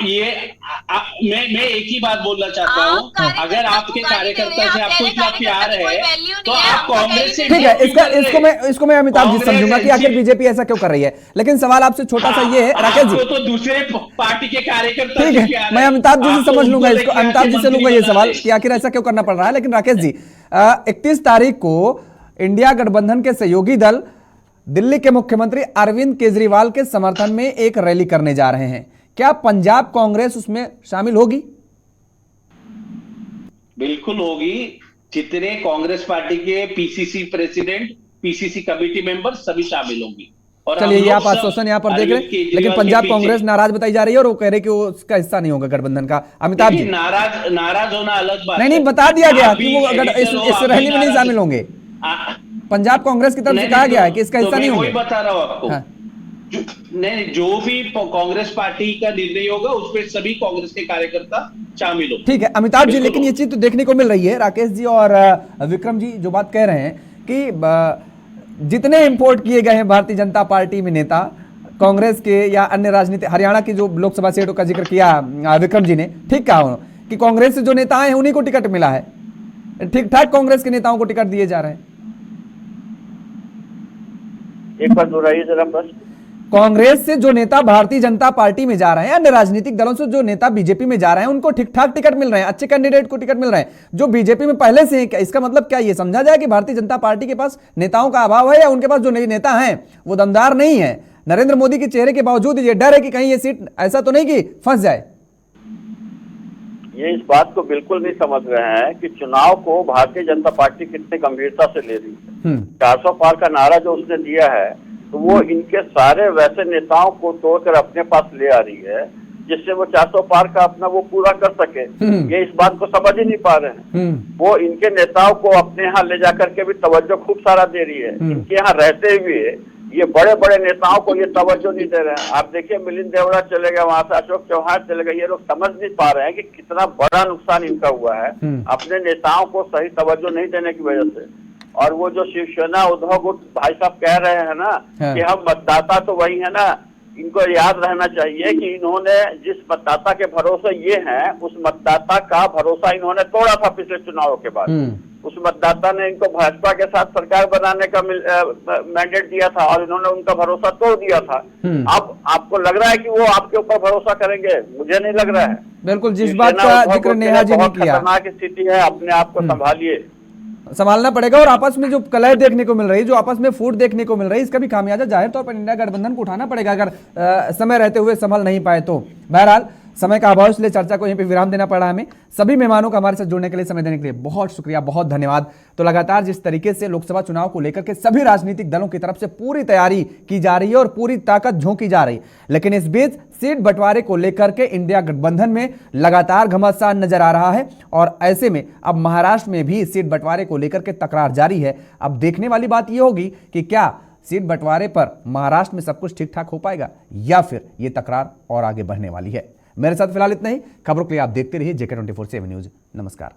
मैं एक ही बात बोलना चाहता हूँ, अगर आपके कार्यकर्ता से आपको इतना प्यार है तो आप कांग्रेस से, ठीक है, इसको मैं अमिताभ जी समझूंगा कि आखिर बीजेपी ऐसा क्यों कर रही है, लेकिन सवाल आपसे छोटा सा ये है राकेश जी, तो दूसरे पार्टी के कार्यकर्ता, ठीक है, मैं अमिताभ जी से समझ लूंगा इसको, अमिताभ जी से लूंगा ये सवाल कि आखिर ऐसा क्यों करना पड़ रहा है। लेकिन राकेश जी, 31 तारीख को इंडिया गठबंधन के सहयोगी दल दिल्ली के मुख्यमंत्री अरविंद केजरीवाल के समर्थन में एक रैली करने जा रहे हैं। क्या पंजाब कांग्रेस उसमें शामिल होगी? बिल्कुल होगी। जितने कांग्रेस पार्टी के PCC president, PCC committee member सभी शामिल होंगी। और चलिए, ये आप आश्वासन यहाँ पर देख रहे हैं, लेकिन पंजाब कांग्रेस नाराज बताई जा रही है और वो कह रहे कि वो उसका हिस्सा नहीं होगा गठबंधन का। अमिताभ जी, नाराज होना अलग बात नहीं, बता दिया गया कि वो अगर इस रैली में नहीं शामिल होंगे। पंजाब कांग्रेस की तरफ से कहा गया है कि इसका हिस्सा नहीं होंगे। वही बता रहा हूँ आपको। नहीं, जो भी कांग्रेस पार्टी का निर्णय होगा उसमें सभी कांग्रेस के कार्यकर्ता शामिल हो। ठीक है अमिताभ जी, लेकिन ये चीज तो देखने को मिल रही है राकेश जी और विक्रम जी जो बात कह रहे हैं कि जितने इंपोर्ट किए गए हैं भारतीय जनता पार्टी में नेता कांग्रेस के या अन्य राजनीति, हरियाणा की जो लोकसभा सीटों का जिक्र किया विक्रम जी ने, ठीक कहा कि कांग्रेस से जो नेता आए हैं उन्हीं को टिकट मिला है, ठीक ठाक कांग्रेस के नेताओं को टिकट दिए जा रहे हैं। एक बार दोहराइए जरा बस। कांग्रेस से जो नेता भारतीय जनता पार्टी में जा रहे हैं, अन्य राजनीतिक दलों से जो नेता बीजेपी में जा रहे हैं, उनको ठीक ठाक टिकट मिल रहे हैं, अच्छे कैंडिडेट को टिकट मिल रहे हैं जो बीजेपी में पहले से हैं। इसका मतलब क्या ये समझा जाए कि भारतीय जनता पार्टी के पास नेताओं का अभाव है या उनके पास जो नए नेता हैं वो दमदार नहीं है? नरेंद्र मोदी के चेहरे के बावजूद ये डर है कि कहीं ये सीट ऐसा तो नहीं कि फंस जाए। ये इस बात को बिल्कुल नहीं समझ रहे हैं कि चुनाव को भारतीय जनता पार्टी कितनी गंभीरता से ले रही है। 400 पार का नारा जो उसने दिया है तो वो इनके सारे वैसे नेताओं को तोड़कर अपने पास ले आ रही है जिससे वो 400 पार का अपना वो पूरा कर सके। ये इस बात को समझ ही नहीं पा रहे हैं। वो इनके नेताओं को अपने यहाँ ले जाकर के भी तवज्जो खूब सारा दे रही है। इनके यहाँ रहते हुए ये बड़े बड़े नेताओं को ये तवज्जो नहीं दे रहे हैं। आप देखिए मिलिंद देवड़ा चले गए, वहां से अशोक चौहान चले गए। ये लोग समझ नहीं पा रहे हैं कि कितना बड़ा नुकसान इनका हुआ है अपने नेताओं को सही तवज्जो नहीं देने की वजह से। और वो जो शिवसेना उद्धव गुट भाई साहब कह रहे हैं ना कि हम मतदाता तो वही है ना, इनको याद रहना चाहिए कि इन्होंने जिस मतदाता के भरोसे ये हैं उस मतदाता का भरोसा इन्होंने तोड़ा था पिछले चुनावों के बाद। उस मतदाता ने इनको भाजपा के साथ सरकार बनाने का मैंडेट दिया था और इन्होंने उनका भरोसा तोड़ दिया था। अब आपको लग रहा है कि वो आपके ऊपर भरोसा करेंगे? मुझे नहीं लग रहा है। बिल्कुल, जिस बात का जिक्र नेहा जी ने किया, खतरनाक स्थिति है, अपने आप को संभालिए, संभालना पड़ेगा। और आपस में जो कलह देखने को मिल रही है, जो आपस में फूट देखने को मिल रही है, इसका भी खामियाजा जाहिर तौर पर इंडिया गठबंधन को उठाना पड़ेगा अगर समय रहते हुए संभल नहीं पाए तो। बहरहाल समय का अभाव, इसलिए चर्चा को यहीं पे विराम देना पड़ा हमें। सभी मेहमानों का हमारे साथ जुड़ने के लिए, समय देने के लिए बहुत शुक्रिया, बहुत धन्यवाद। तो लगातार जिस तरीके से लोकसभा चुनाव को लेकर के सभी राजनीतिक दलों की तरफ से पूरी तैयारी की जा रही है और पूरी ताकत झोंकी जा रही है, लेकिन इस बीच सीट बंटवारे को लेकर के इंडिया गठबंधन में लगातार घमासान नजर आ रहा है। और ऐसे में अब महाराष्ट्र में भी सीट बंटवारे को लेकर के तकरार जारी है। अब देखने वाली बात यह होगी कि क्या सीट बंटवारे पर महाराष्ट्र में सब कुछ ठीक ठाक हो पाएगा या फिर यह तकरार और आगे बढ़ने वाली है। मेरे साथ फिलहाल इतना ही। खबरों के लिए आप देखते रहिए JK24/7 न्यूज। नमस्कार।